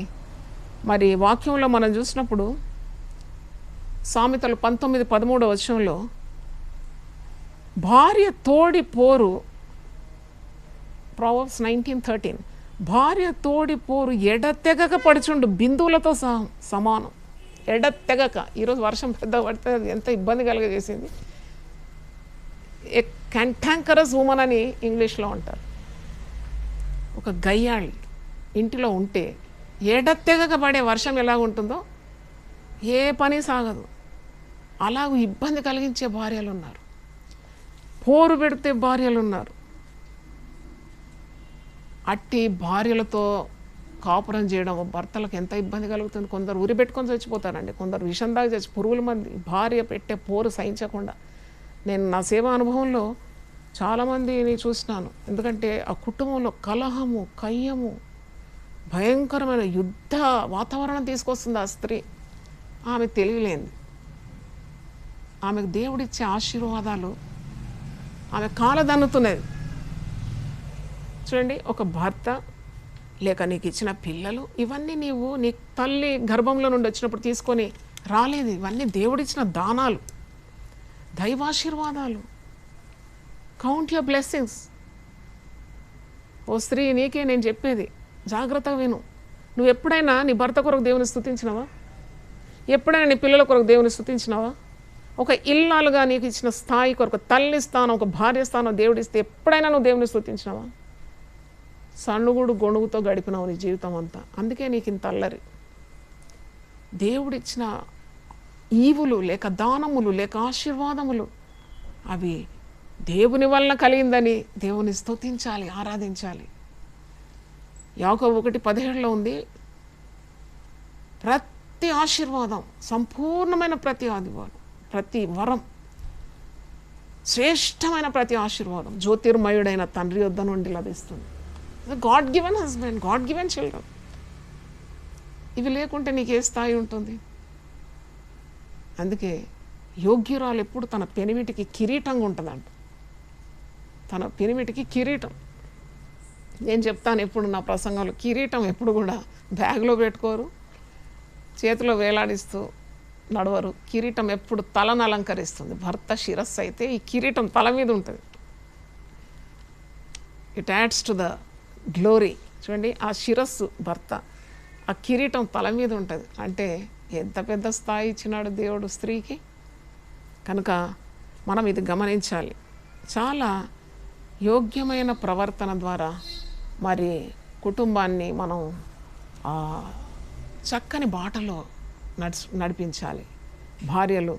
మరి వాక్యంలో మనం చూసినప్పుడు సామెతలు 19:13 వచనంలో భార్య తోడి పోరు, Proverbs 19:13, భార్య తోడి పోరు ఎడతెగక పడుచుండు బిందువులతో సమానం. ఎడతెగక. ఈరోజు వర్షం పెద్ద పడితే అది ఎంత ఇబ్బంది కలిగజేసింది. ఏ కంటాంకరస్ ఉమెన్ అని ఇంగ్లీష్లో అంటారు. ఒక గయ్యాళి ఇంటిలో ఉంటే ఎడతెగక పడే వర్షం ఎలాగుంటుందో ఏ పని సాగదు. అలాగూ ఇబ్బంది కలిగించే భార్యలు ఉన్నారు, పోరు పెడితే భార్యలు ఉన్నారు. అట్టి భార్యలతో కాపురం చేయడం భర్తలకు ఎంత ఇబ్బంది కలుగుతుంది. కొందరు ఉరి పెట్టుకొని చచ్చిపోతారండి, కొందరు విషం దాకా పురుగుల మంది భార్య పెట్టే పోరు సహించకుండా. నేను నా సేవా అనుభవంలో చాలామందిని చూసినాను. ఎందుకంటే ఆ కుటుంబంలో కలహము, కయ్యము, భయంకరమైన యుద్ధ వాతావరణం తీసుకొస్తుంది ఆ స్త్రీ. ఆమె తెలియలేంది. ఆమెకు దేవుడిచ్చే ఆశీర్వాదాలు ఆమె కాలదన్నుతున్నది. చూడండి, ఒక భర్త లేక నీకు ఇచ్చిన పిల్లలు, ఇవన్నీ నీవు నీ తల్లి గర్భంలో నుండి వచ్చినప్పుడు తీసుకొని రాలేదు. ఇవన్నీ దేవుడిచ్చిన దానాలు, దైవాశీర్వాదాలు. Count your blessings. ఓ స్త్రీ, నీకే నేను చెప్పేది, జాగ్రత్తగా విను. నువ్వు ఎప్పుడైనా నీ భర్త కొరకు దేవుని స్తుతించినావా? ఎప్పుడైనా నీ పిల్లల కొరకు దేవుని స్తుతించినావా? ఒక ఇల్లాలుగా నీకు ఇచ్చిన స్థాయి కొరకు, తల్లి స్థానం, ఒక భార్య స్థానం దేవుడిస్తే ఎప్పుడైనా నువ్వు దేవుని స్తుతించినావా? సన్నుగుడు గొణుగుతో గడిపినావు నీ జీవితం అంతా. అందుకే నీకు ఇంత అల్లరి. దేవుడిచ్చిన ఈవులు లేక దానములు లేక ఆశీర్వాదములు అవి దేవుని వలన కలిగిందని దేవుని స్తుతించాలి, ఆరాధించాలి. యాకోబు 1:17 ఉంది, ప్రతి ఆశీర్వాదం, సంపూర్ణమైన ప్రతి ఆదివారం, ప్రతి వరం, శ్రేష్టమైన ప్రతి ఆశీర్వాదం జ్యోతిర్మయుడైన తండ్రి యొద్ద నుండి లభిస్తుంది. God given husband, God given children. ఇవి లేకుంటే నీకు ఏ స్థాయి ఉంటుంది? అందుకే యోగ్యురాలు ఎప్పుడు తన పెనిమిటికి కిరీటంగా ఉంటుందంట. తన పెనిమిటికి కిరీటం. నేను చెప్తాను ఎప్పుడు నా ప్రసంగంలో, కిరీటం ఎప్పుడు కూడా బ్యాగ్లో పెట్టుకోరు, చేతిలో వేలాడిస్తూ నడవరు. కిరీటం ఎప్పుడు తలను అలంకరిస్తుంది. భర్త శిరస్సు అయితే ఈ కిరీటం తల మీద ఉంటుంది. It adds to the glory. చూడండి, ఆ శిరస్సు భర్త, ఆ కిరీటం తల మీద ఉంటుంది. అంటే ఎంత పెద్ద స్థాయి ఇచ్చినాడు దేవుడు స్త్రీకి. కనుక మనం ఇది గమనించాలి. చాలా యోగ్యమైన ప్రవర్తన ద్వారా మరి కుటుంబాన్ని మనం చక్కని బాటలో నడిపించాలి భార్యలు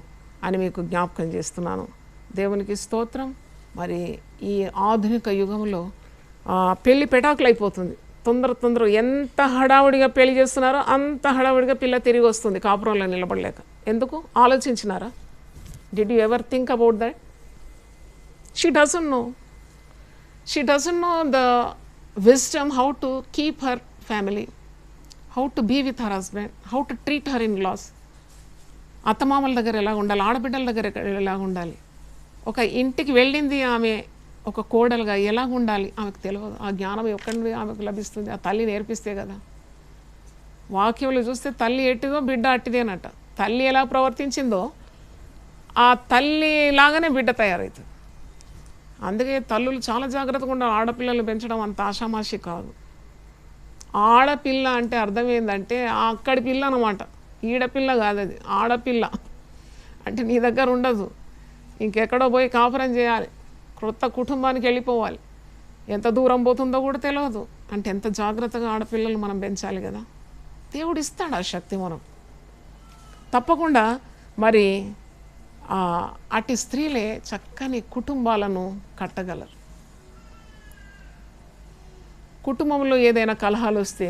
అని మీకు జ్ఞాపకం చేస్తున్నాను. దేవునికి స్తోత్రం. మరి ఈ ఆధునిక యుగంలో పెళ్ళి పెటాకులు అయిపోతుంది. తొందర ఎంత హడావుడిగా పెళ్లి చేస్తున్నారో అంత హడావుడిగా పిల్ల తిరిగి వస్తుంది కాపురంలో నిలబడలేక. ఎందుకు ఆలోచించినారా? Did you ever think about that? She doesn't know. She doesn't know the wisdom how to keep her family, how to be with her husband, how to treat her in laws, అత్తమామల దగ్గర ఎలా ఉండాలి, ఆడబిడ్డల దగ్గర ఎలా ఉండాలి, ఒక ఇంటికి వెళ్ళింది ఆమె ఒక కోడలుగా ఎలా ఉండాలి ఆమెకు తెలియదు. ఆ జ్ఞానం ఎక్కడి నుండి ఆమెకు లభిస్తుంది? ఆ తల్లి నేర్పిస్తే కదా. వాక్యంలో చూస్తే తల్లి ఎట్టిదో బిడ్డ అట్టిదేనట. తల్లి ఎలా ప్రవర్తించిందో ఆ తల్లి లాగానే బిడ్డ తయారవుతుంది. అందుకే తల్లులు చాలా జాగ్రత్తగా ఉండాలి. ఆడపిల్లలు పెంచడం అంత ఆషామాషి కాదు. ఆడపిల్ల అంటే అర్థం ఏంటంటే అక్కడి పిల్ల అన్నమాట, ఈడపిల్ల కాదు, అది ఆడపిల్ల. అంటే నీ దగ్గర ఉండదు, ఇంకెక్కడో పోయి కాపురం చేయాలి, క్రొత్త కుటుంబానికి వెళ్ళిపోవాలి, ఎంత దూరం పోతుందో కూడా తెలియదు. అంటే ఎంత జాగ్రత్తగా ఆడపిల్లలు మనం పెంచాలి కదా. దేవుడు ఇస్తాడు ఆ శక్తి మనం తప్పకుండా. మరి అటు స్త్రీలే చక్కని కుటుంబాలను కట్టగలరు. కుటుంబంలో ఏదైనా కలహాలు వస్తే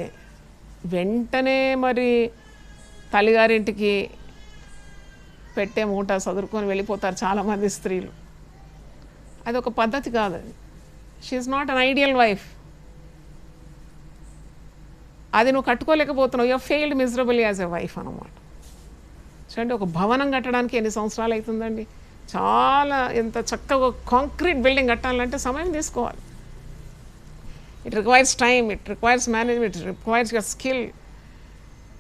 వెంటనే మరి తల్లిగారింటికి పెట్టే మూట చదువుకొని వెళ్ళిపోతారు చాలామంది స్త్రీలు. అది ఒక పద్ధతి కాదు. అది she is not an ideal wife. అది నువ్వు కట్టుకోలేకపోతున్నావు, you failed miserable as a wife అన్నమాట. చూడండి, ఒక భవనం కట్టడానికి ఎన్ని సంవత్సరాలు అవుతుందండి. చాలా ఎంత చక్కగా కాంక్రీట్ బిల్డింగ్ కట్టాలంటే సమయం తీసుకోవాలి. It requires time, it requires management, it requires your skill.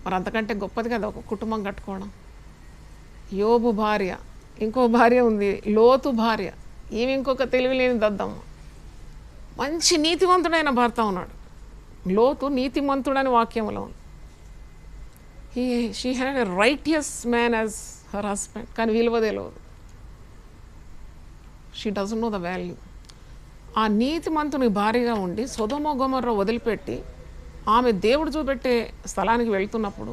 మరి అంతకంటే గొప్పది కదా ఒక కుటుంబం కట్టుకోవడం. యోబు భార్య, ఇంకో భార్య ఉంది లోతు భార్య, ఈమె ఇంకొక తెలివిలేని దద్దమ్మ. మంచి నీతివంతుడైన భర్త ఉన్నాడు. లోతు నీతిమంతుడని వాక్యంలో ఉంది. She had a righteous man as her husband, కానీ విలువ తెలియదు. She doesn't know the value. ఆ నీతిమంతుని భార్యగా ఉండి సొదొమ గొమొర్రా వదిలిపెట్టి ఆమె దేవుడు చూపెట్టే స్థలానికి వెళ్తున్నప్పుడు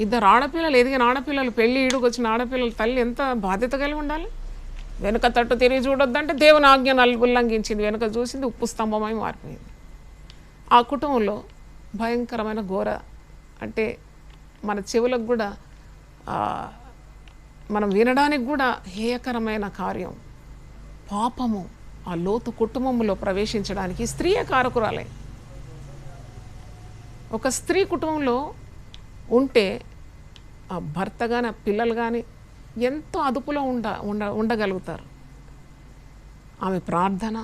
ఇద్దరు ఆడపిల్లలు, ఎదిగిన ఆడపిల్లలు, పెళ్ళి ఈడుకు వచ్చిన ఆడపిల్లల తల్లి ఎంత బాధ్యత కలిగి ఉండాలి. వెనుక తట్టు తిరిగి చూడొద్దంటే దేవుని ఆజ్ఞను ఉల్లంఘించింది, వెనుక చూసింది ఉప్పు స్తంభమై మారిపోయింది. ఆ కుటుంబంలో భయంకరమైన ఘోర, అంటే మన చెవులకు కూడా మనం వినడానికి కూడా హేయకరమైన కార్యం, పాపము ఆ లోతు కుటుంబంలో ప్రవేశించడానికి స్త్రీయే కారకురాలే. ఒక స్త్రీ కుటుంబంలో ఉంటే ఆ భర్త కానీ ఆ పిల్లలు కానీ ఎంతో అదుపులో ఉండగలుగుతారు. ఆమె ప్రార్థన,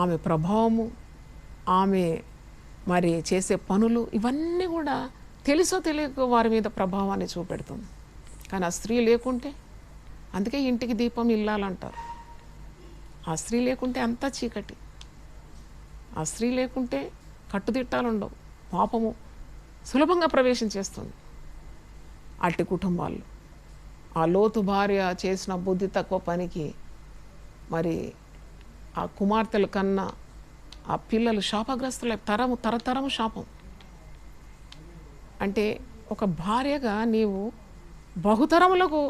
ఆమె ప్రభావము, ఆమె మరి చేసే పనులు ఇవన్నీ కూడా తెలుసో తెలియక వారి మీద ప్రభావాన్ని చూపెడుతుంది. కానీ ఆ స్త్రీ లేకుంటే, అందుకే ఇంటికి దీపం ఇల్లాలంటారు. ఆ స్త్రీ లేకుంటే అంతా చీకటి. ఆ స్త్రీ లేకుంటే కట్టుదిట్టాలు ఉండవు, పాపము సులభంగా ప్రవేశించేస్తుంది అట్టి కుటుంబాల్లో. ఆ లోతు భార్య చేసిన బుద్ధి తక్కువ పనికి మరి ఆ కుమార్తెల కన్నా ఆ పిల్లలు శాపగ్రస్తులై తరతరము శాపం. అంటే ఒక భార్యగా నీవు బహుతరములకు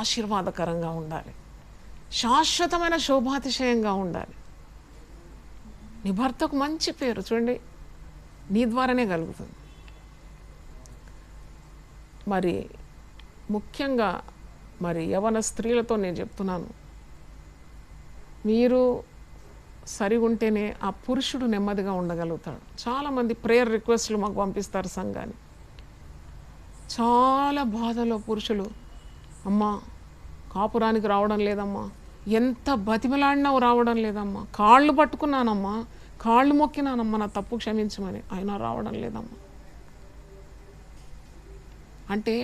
ఆశీర్వాదకరంగా ఉండాలి, శాశ్వతమైన శోభాతిశయంగా ఉండాలి. నీ భర్తకు మంచి పేరు చూడండి నీ ద్వారానే కలుగుతుంది. మరి ముఖ్యంగా మరి యవన స్త్రీలతో నేను చెప్తున్నాను, మీరు సరిగుంటేనే ఆ పురుషుడు నెమ్మదిగా ఉండగలుగుతాడు. చాలామంది ప్రేయర్ రిక్వెస్ట్లు మాకు పంపిస్తారు సంఘాన్ని. చాలా బాధలో పురుషులు, అమ్మా కాపురానికి రావడం లేదమ్మా, ఎంత బతిమలాడినావు రావడం లేదమ్మా, కాళ్ళు పట్టుకున్నానమ్మా, కాళ్ళు మొక్కినానమ్మా నా తప్పు క్షమించమని, అయినా రావడం లేదమ్మా. అంటే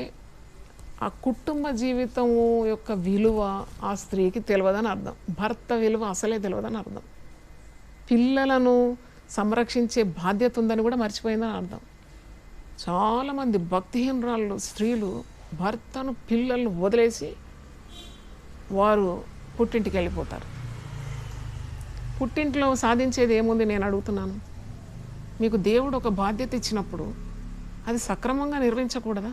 ఆ కుటుంబ జీవితము యొక్క విలువ ఆ స్త్రీకి తెలియదని అర్థం. భర్త విలువ అసలే తెలియదని అర్థం. పిల్లలను సంరక్షించే బాధ్యత ఉందని కూడా మర్చిపోయిందని అర్థం. చాలామంది భక్తిహీనరాళ్ళు స్త్రీలు భర్తను పిల్లలను వదిలేసి వారు పుట్టింటికి వెళ్ళిపోతారు. పుట్టింట్లో సాధించేది ఏముంది నేను అడుగుతున్నాను. మీకు దేవుడు ఒక బాధ్యత ఇచ్చినప్పుడు అది సక్రమంగా నిర్వహించకూడదా?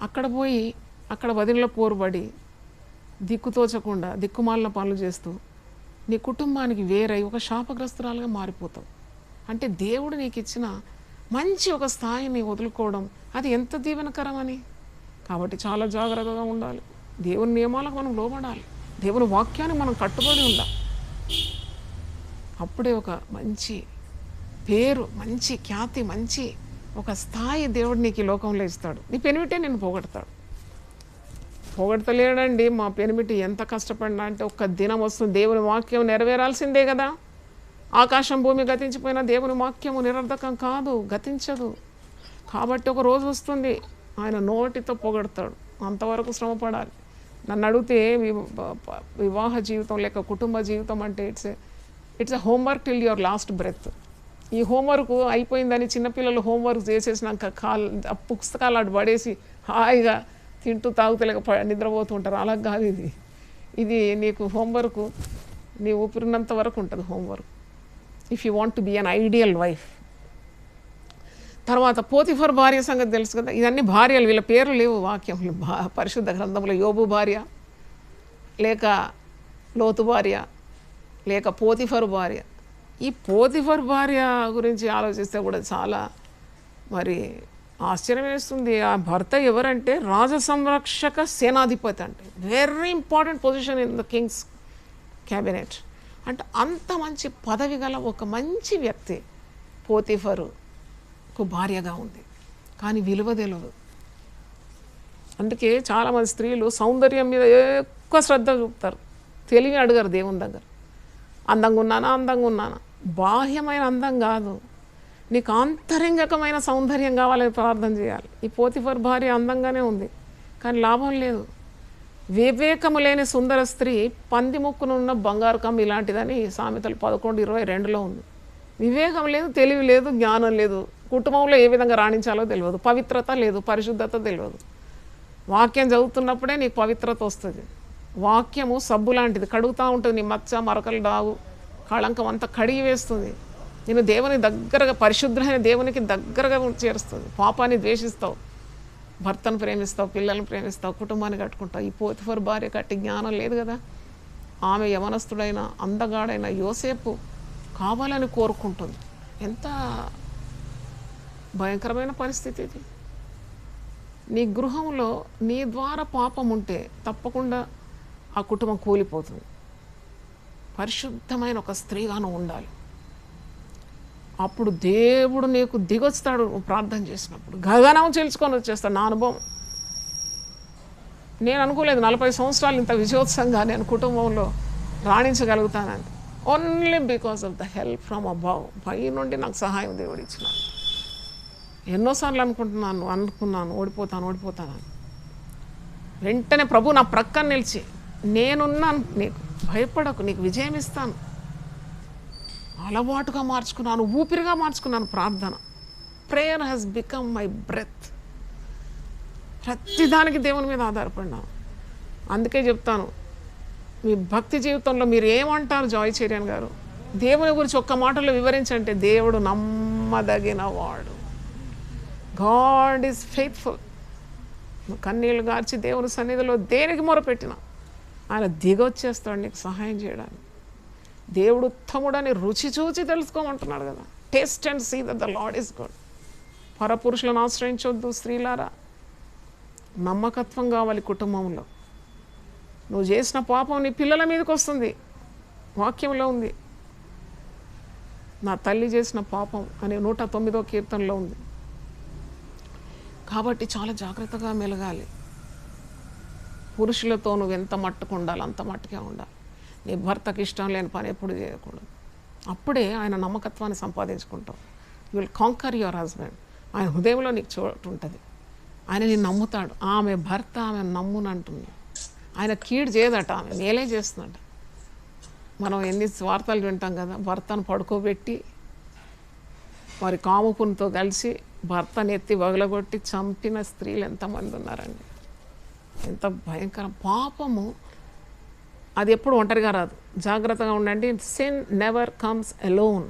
అక్కడ పోయి అక్కడ వదిలిలో పోరుబడి దిక్కుతోచకుండా దిక్కుమాలిన పనులు చేస్తూ నీ కుటుంబానికి వేరై ఒక శాపగ్రస్తురాలుగా మారిపోతావు. అంటే దేవుడు నీకు ఇచ్చిన మంచి ఒక స్థాయిని వదులుకోవడం అది ఎంత దీవెనకరమని. కాబట్టి చాలా జాగ్రత్తగా ఉండాలి. దేవుని నియమాలకు మనం లోబడాలి, దేవుని వాక్యాన్ని మనం కట్టుబడి ఉండాలి. అప్పుడే ఒక మంచి పేరు, మంచి ఖ్యాతి, మంచి ఒక స్థాయి దేవుడు నీకు ఈ లోకంలో ఇస్తాడు. నీ పెనిమిటే నిన్ను పొగడతాడు. పొగడతలేడండి మా పెనిమిటి ఎంత కష్టపడినా అంటే ఒక్క దినం వస్తుంది, దేవుని వాక్యం నెరవేరాల్సిందే కదా. ఆకాశం భూమి గతించిపోయినా దేవుని వాక్యము నిరర్ధకం కాదు, గతించదు. కాబట్టి ఒక రోజు వస్తుంది ఆయన నోటితో పొగడతాడు. అంతవరకు శ్రమపడాలి. నన్ను అడిగితే వివాహ జీవితం లేక కుటుంబ జీవితం అంటే it's a homework till your last breath. ఈ హోంవర్క్ అయిపోయిందని చిన్నపిల్లలు హోంవర్క్ చేసేసినాక పుస్తకాలు అటు పడేసి హాయిగా తింటూ తాగుతలేక నిద్రపోతూ ఉంటారు. అలా కాదు ఇది నీకు హోంవర్క్, నీ ఊపిరినంత వరకు ఉంటుంది homework, if you want to be an ideal wife. తర్వాత పోతిఫర్ భార్య సంగతి తెలుసు కదా. ఇవన్నీ భార్యలు, వీళ్ళ పేర్లు లేవు వాక్యంలో పరిశుద్ధ గ్రంథంలో. యోబు భార్య, లేక లోతు భార్య, లేక పోతిఫర్ భార్య. ఈ పోతిఫర్ భార్య గురించి ఆలోచిస్తే కూడా చాలా మరి ఆశ్చర్యం వేస్తుంది. ఆ భర్త ఎవరంటే రాజ సంరక్షక సేనాధిపతి, అంటే very important position in the Kings cabinet. అంటే అంత మంచి పదవి గల ఒక మంచి వ్యక్తి పోతిఫరుకు భార్యగా ఉంది. కానీ విలువ తెలియదు. అందుకే చాలామంది స్త్రీలు సౌందర్యం మీద ఎక్కువ శ్రద్ధ చూపుతారు, తెలివి అడగరు దేవుని దగ్గర. అందంగా ఉన్నానా? బాహ్యమైన అందం కాదు, నీకు ఆంతరంగికమైన సౌందర్యం కావాలని ప్రార్థన చేయాలి. ఈ పోతిఫర్ భార్య అందంగానే ఉంది కానీ లాభం లేదు. వివేకము లేని సుందర స్త్రీ పంది ముక్కునున్న బంగారు కమ్మి ఇలాంటిదని సామెతలు 11:22 ఉంది. వివేకం లేదు, తెలివి లేదు, జ్ఞానం లేదు, కుటుంబంలో ఏ విధంగా రాణించాలో తెలియదు, పవిత్రత లేదు, పరిశుద్ధత తెలియదు. వాక్యం చదువుతున్నప్పుడే నీకు పవిత్రత వస్తుంది. వాక్యము సబ్బు లాంటిది, కడుగుతూ ఉంటుంది. నీ మచ్చ మరకలు డాగు కళంకం అంతా కడిగి వేస్తుంది. నేను దేవుని దగ్గరగా, పరిశుద్ధమైన దేవునికి దగ్గరగా చేరుస్తుంది. పాపాన్ని ద్వేషిస్తావు, భర్తను ప్రేమిస్తావు, పిల్లల్ని ప్రేమిస్తావు, కుటుంబాన్ని కట్టుకుంటావు. ఈ పోతిఫర్ భార్య కట్టి జ్ఞానం లేదు కదా. ఆమె యవనస్తుడైన అందగాడైన యోసేపు కావాలని కోరుకుంటుంది. ఎంత భయంకరమైన పరిస్థితి ఇది. నీ గృహంలో నీ ద్వారా పాపం ఉంటే తప్పకుండా ఆ కుటుంబం కూలిపోతుంది. పరిశుద్ధమైన ఒక స్త్రీగాను ఉండాలి. అప్పుడు దేవుడు నీకు దిగొస్తాడు. ప్రార్థన చేసినప్పుడు గగనం చీల్చుకొని వచ్చేస్తాడు. నా అనుభవం, నేను అనుకోలేదు 40 సంవత్సరాలు ఇంత విజయోత్సవంగా నేను కుటుంబంలో రాణించగలుగుతానని. Only because of the help from above. పై నుండి నాకు సహాయం దేవుడు ఇచ్చినాడు. ఎన్నోసార్లు అనుకున్నాను ఓడిపోతానని. వెంటనే ప్రభు నా ప్రక్కన నిలిచి, నేనున్నాను, నీకు భయపడకు, నీకు విజయం ఇస్తాను. అలవాటుగా మార్చుకున్నాను, ఊపిరిగా మార్చుకున్నాను ప్రార్థన. Prayer has become my breath. ప్రతిదానికి దేవుని మీద ఆధారపడినాను. అందుకే చెప్తాను, మీ భక్తి జీవితంలో మీరు ఏమంటారు జాయ్ చెరియన్ గారు? దేవుని గురించి ఒక్క మాటలో వివరించంటే, దేవుడు నమ్మదగిన వాడు. God is faithful. కన్నీళ్ళు గార్చి దేవుని సన్నిధిలో దేనికి మొరపెట్టినా ఆయన దిగొచ్చేస్తాడు నీకు సహాయం చేయడానికి. దేవుడు ఉత్తముడని రుచి చూచి తెలుసుకోమంటున్నాడు కదా. Taste and see that the Lord is good. పరపురుషులను ఆశ్రయించొద్దు స్త్రీలారా. నమ్మకత్వం కావాలి కుటుంబంలో. నువ్వు చేసిన పాపం నీ పిల్లల మీదకి వస్తుంది. వాక్యంలో ఉంది, నా తల్లి చేసిన పాపం అనే 109వ కీర్తనలో ఉంది. కాబట్టి చాలా జాగ్రత్తగా మెలగాలి. పురుషులతో నువ్వు ఎంత మట్టుకు ఉండాలి అంత మట్టుకే ఉండాలి. నీ భర్తకి ఇష్టం లేని పని ఎప్పుడు చేయకూడదు. అప్పుడే ఆయన నమ్మకత్వాన్ని సంపాదించుకుంటావు. You will conquer your husband. ఆయన హృదయంలో నీకు చోటు ఉంటుంది. ఆయన నేను నమ్ముతాడు. ఆమె భర్త ఆమె నమ్మునంటుంది. ఆయన కీడు చేయదట, ఆమె మేలే చేస్తుందట. మనం ఎన్ని వార్తలు వింటాం కదా, భర్తను పడుకోబెట్టి వారి కాముకునితో కలిసి భర్తను ఎత్తి వగలగొట్టి చంపిన స్త్రీలు ఎంతమంది ఉన్నారండి. ఎంత భయంకరం పాపము. అది ఎప్పుడు ఒంటరిగా రాదు. జాగ్రత్తగా ఉండండి. Sin never comes alone.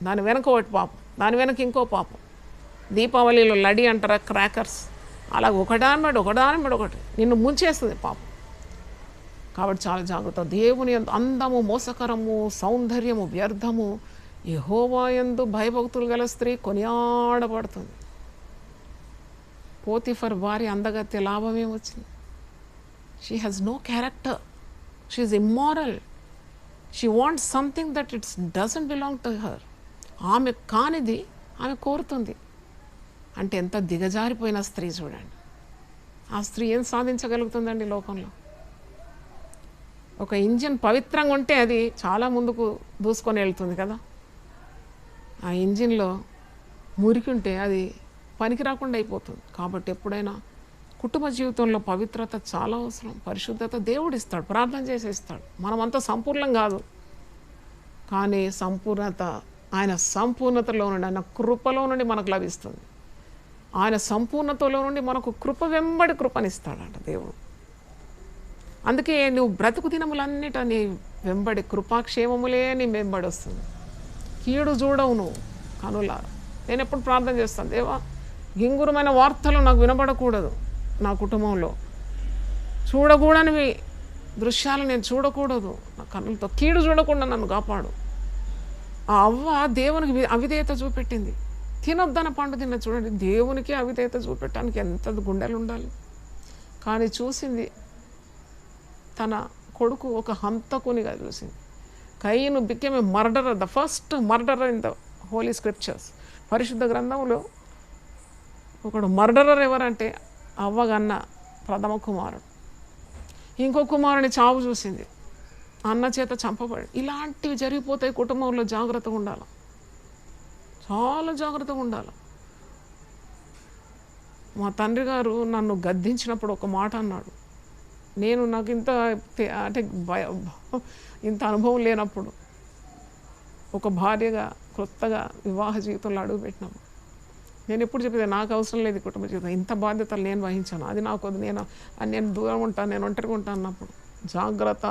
దాని వెనక ఒకటి పాపం, దాని వెనక ఇంకో పాపం. దీపావళిలో లడి అంటారా, క్రాకర్స్, అలా ఒకదానిబడి ఒకటి నిన్ను ముంచేస్తుంది పాపం. కాబట్టి చాలా జాగ్రత్త. దేవుని అందము మోసకరము, సౌందర్యము వ్యర్థము. యెహోవా యందు భయభక్తులు గల స్త్రీ కొనియాడబడుతుంది. పోతిఫర్ భార్య అందగత్య లాభం ఏమొచ్చింది? She has no character, she is immoral, she wants something that it's doesn't belong to her. ఆమె కానిది ఆమె కోరుతుంది. అంటే ఎంత దిగజారిపోయిన స్త్రీ చూడండి. ఆ స్త్రీ ఏం సాధించగలుగుతుందండి లోకంలో? ఒక ఇంజిన్ పవిత్రంగా ఉంటే అది చాలా ముందుకు దూసుకొని వెళ్తుంది కదా. ఆ ఇంజిన్లో మురికి ఉంటే అది పనికి రాకుండా అయిపోతుంది. కాబట్టి ఎప్పుడైనా కుటుంబ జీవితంలో పవిత్రత చాలా అవసరం. పరిశుద్ధత దేవుడు ఇస్తాడు, ప్రార్థన చేసి ఇస్తాడు. మనమంతా సంపూర్ణం కాదు, కానీ సంపూర్ణత ఆయన సంపూర్ణతలో నుండి, ఆయన కృపలో నుండి మనకు లభిస్తుంది. ఆయన సంపూర్ణతలో నుండి మనకు కృప వెంబడి కృపనిస్తాడంట దేవుడు. అందుకే నువ్వు బ్రతుకు దినములన్నిట నీ వెంబడి కృపాక్షేమములే నీ వెంబడి వస్తుంది. కీడు చూడవు నువ్వు కనులారా. నేను ఎప్పుడు ప్రార్థన చేస్తాను, దేవా గింగురమైన వార్తలు నాకు వినబడకూడదు, నా కుటుంబంలో చూడకూడనివి దృశ్యాలు నేను చూడకూడదు, నా కన్నులతో కీడు చూడకుండా నన్ను కాపాడు. ఆ అవ్వ దేవునికి అవిధేయత చూపెట్టింది. తినొద్దన పండు తిన్న చూడండి, దేవునికి అవిధేయత చూపెట్టడానికి ఎంత గుండెలు ఉండాలి. కానీ చూసింది తన కొడుకు ఒక హంతకునిగా చూసింది. కయీను became a murderer, the first murderer in the holy scriptures. పరిశుద్ధ గ్రంథంలో ఒకడు మర్డరర్ ఎవరంటే అవ్వగన్న ప్రథమ కుమారుడు. ఇంకో కుమారుని చావు చూసింది, అన్న చేత చంపబడి. ఇలాంటివి జరిగిపోతాయి కుటుంబంలో. జాగ్రత్తగా ఉండాలి, చాలా జాగ్రత్తగా ఉండాలి. మా తండ్రి గారు నన్ను గద్దించినప్పుడు ఒక మాట అన్నాడు. నాకు అంటే ఇంత అనుభవం లేనప్పుడు, ఒక భార్యగా కొత్తగా వివాహ జీవితంలో అడుగుపెట్టినప్పుడు నేను ఎప్పుడు చెప్పేది, నాకు అవసరం లేదు కుటుంబ జీవితం, ఇంత బాధ్యతలు నేను వహించాను, అది నాకు నేను దూరం ఉంటాను, నేను ఒంటరిగా ఉంటాను అన్నప్పుడు జాగ్రత్త.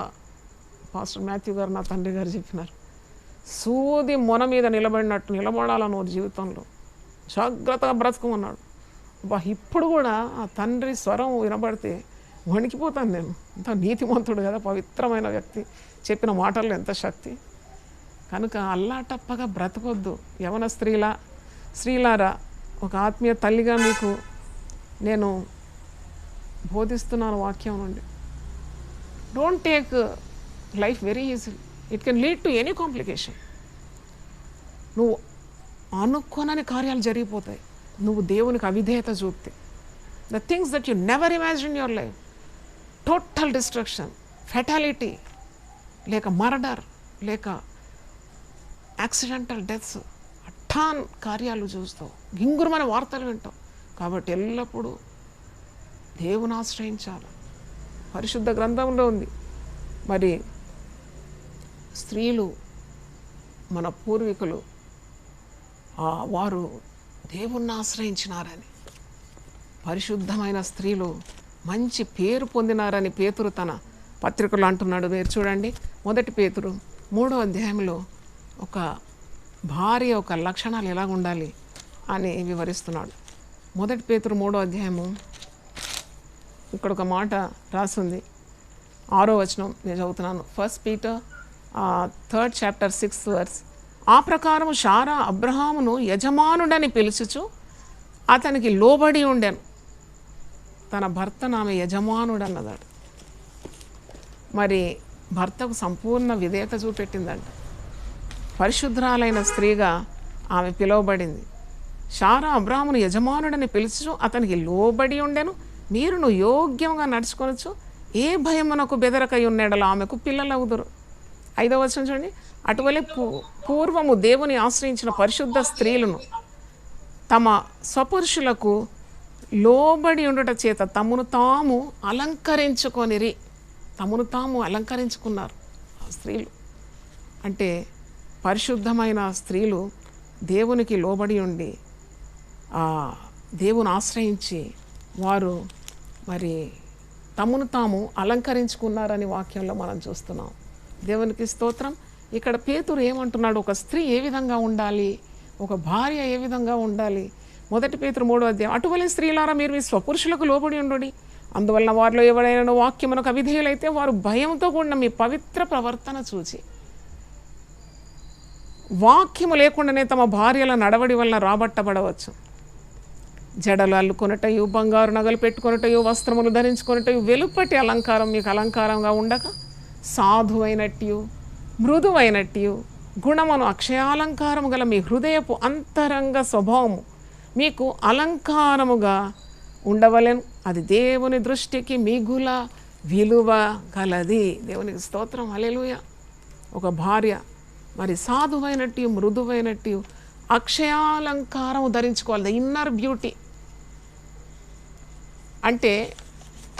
పాస్టర్ మాథ్యూ గారు, నా తండ్రి గారు చెప్పినారు, సూది మొన మీద నిలబడినట్టు నిలబడాలను జీవితంలో, జాగ్రత్తగా బ్రతకమన్నాడు. ఇప్పుడు కూడా ఆ తండ్రి స్వరం వినబడితే వణికిపోతాను నేను. అంత నీతిమంతుడు కదా, పవిత్రమైన వ్యక్తి, చెప్పిన మాటల్లో ఎంత శక్తి. కనుక అల్లాటప్పగా బ్రతకొద్దు. యవన స్త్రీలారా, ఒక ఆత్మీయ తల్లిగా మీకు నేను బోధిస్తున్నాను వాక్యం నుండి. Don't take life very easy, it can lead to any complication. నువ్వు అనుకోనని కార్యాలు జరిగిపోతాయి నువ్వు దేవునికి అవిధేయత చూపితే. The things that you never imagine your life, total destruction, fatality, లేక మర్డర్, లేక యాక్సిడెంటల్ డెత్స్, అఠాన్ కార్యాలు చూస్తావు, గింగురమైన వార్తలు వింటావు. కాబట్టి ఎల్లప్పుడూ దేవుని ఆశ్రయించాలి. పరిశుద్ధ గ్రంథంలో ఉంది, మరి స్త్రీలు మన పూర్వీకులు వారు దేవుణ్ణి ఆశ్రయించినారని, పరిశుద్ధమైన స్త్రీలు మంచి పేరు పొందినారని పేతురు తన పత్రికలో అంటున్నాడు. మీరు చూడండి, 1 పేతురు 3వ అధ్యాయంలో ఒక భార్య యొక్క లక్షణాలు ఎలా ఉండాలి అని వివరిస్తున్నాడు. 1 పేతురు 3వ అధ్యాయము, ఇక్కడ ఒక మాట రాసింది, 6వ వచనం నేను చదువుతున్నాను. 1 Peter 3rd chapter 6th verse. ఆ ప్రకారం శారా అబ్రహామును యజమానుడని పిలుచుచు అతనికి లోబడి ఉండెను. తన భర్తను ఆమె యజమానుడు అన్నదాడు. మరి భర్తకు సంపూర్ణ విధేయత చూపెట్టిందంట. పరిశుద్ధరాలైన స్త్రీగా ఆమె పిలువబడింది. శారా అబ్రహామును యజమానుడని పిలుచు అతనికి లోబడి ఉండెను. మీరును యోగ్యంగా నడుచుకొనొచ్చు, ఏ భయమునకు బెదరకై ఉన్నడలో ఆమెకు పిల్లలవుదురు. 5వ వచనం చూడండి. అటువలే పూర్వము దేవుని ఆశ్రయించిన పరిశుద్ధ స్త్రీలను తమ స్వపురుషులకు లోబడి ఉండుట చేత తమను తాము అలంకరించుకొనిరి. తమను తాము అలంకరించుకున్నారు ఆ స్త్రీలు. అంటే పరిశుద్ధమైన స్త్రీలు దేవునికి లోబడి ఉండి దేవుని ఆశ్రయించి వారు మరి తమను తాము అలంకరించుకున్నారని వాక్యంలో మనం చూస్తున్నాం. దేవునికి స్తోత్రం. ఇక్కడ పేతురు ఏమంటున్నాడు, ఒక స్త్రీ ఏ విధంగా ఉండాలి, ఒక భార్య ఏ విధంగా ఉండాలి. 1 పేతురు 3వ అధ్యాయం, అటువలే స్త్రీలారా మీరు మీ స్వపురుషులకు లోబడి ఉండుడి. అందువలన వారిలో ఎవరైనా వాక్యమునకు అవిధేయులైతే వారు భయంతో కూడిన మీ పవిత్ర ప్రవర్తన చూచి వాక్యము లేకుండానే తమ భార్యల నడవడి వలన రాబట్టబడవచ్చు. జడలు అల్లుకొనటయు, బంగారు నగలు పెట్టుకొనటయు, వస్త్రములు ధరించుకొనటయు, వెలుపటి అలంకారం మీకు అలంకారంగా ఉండక సాధువైనట్టు, మృదువైనట్టు, గుణమును అక్షయాలంకారము గల మీ హృదయపు అంతరంగ స్వభావము మీకు అలంకారముగా ఉండవలెను. అది దేవుని దృష్టికి మిగుల విలువ కలది. దేవునికి స్తోత్రం, హల్లెలూయా. ఒక భార్య మరి సాధువైనట్టు మృదువైనట్టు అక్షయాలంకారము ధరించుకోవాలి. ద ఇన్నర్ బ్యూటీ అంటే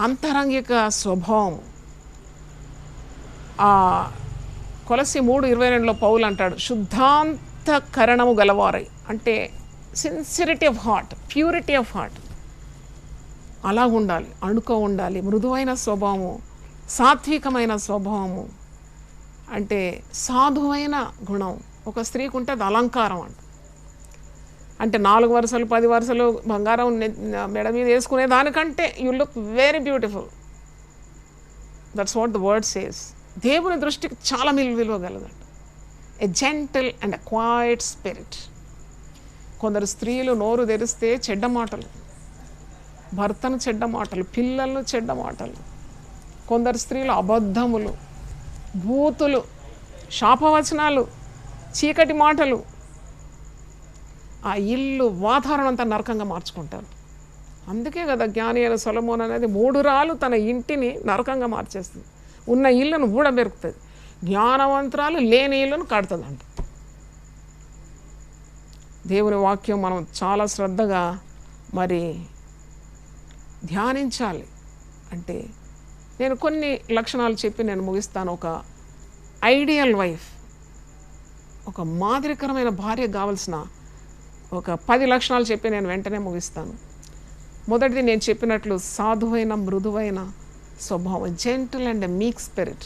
అంతరంగిక స్వభావం. కొలసి 3:22లో పౌలు అంటాడు, శుద్ధాంతకరణము గలవారై, అంటే sincerity of heart, purity of heart. అలా ఉండాలి, అణుకో ఉండాలి. మృదువైన స్వభావము, సాత్వికమైన స్వభావము, అంటే సాధువైన గుణం ఒక స్త్రీకి ఉంటే అది అలంకారం అంట. అంటే 4 వరుసలు 10 వరుసలు బంగారం మెడ మీద వేసుకునే దానికంటే you look very beautiful. That's what the word says. దేవుని దృష్టికి చాలా విలువ కలదంట. A gentle and a quiet spirit. కొందరు స్త్రీలు నోరు తెరిస్తే చెడ్డ మాటలు, భర్తను చెడ్డ మాటలు, పిల్లలను చెడ్డ మాటలు. కొందరు స్త్రీలు అబద్ధములు, బూతులు, శాపవచనాలు, చీకటి మాటలు. ఆ ఇల్లు వాతావరణం అంతా నరకంగా మార్చుకుంటారు. అందుకే కదా జ్ఞాని అయిన సొలొమోను అనేది 3 రాళ్ళు తన ఇంటిని నరకంగా మార్చేస్తుంది. ఉన్న ఇల్లును ఊడబెరుకుతుంది. జ్ఞానవంతురాలు లేని ఇల్లును కడుతుందంట. దేవుని వాక్యం మనం చాలా శ్రద్ధగా మరి ధ్యానించాలి. అంటే నేను కొన్ని లక్షణాలు చెప్పి నేను ముగిస్తాను. ఒక ఐడియల్ వైఫ్, ఒక మాదిరికరమైన భార్య కావాల్సిన ఒక 10 లక్షణాలు చెప్పి నేను వెంటనే ముగిస్తాను. మొదటిది నేను చెప్పినట్లు సాధువైన మృదువైన స్వభావం, జెంటిల్ అండ్ మీక్ స్పిరిట్.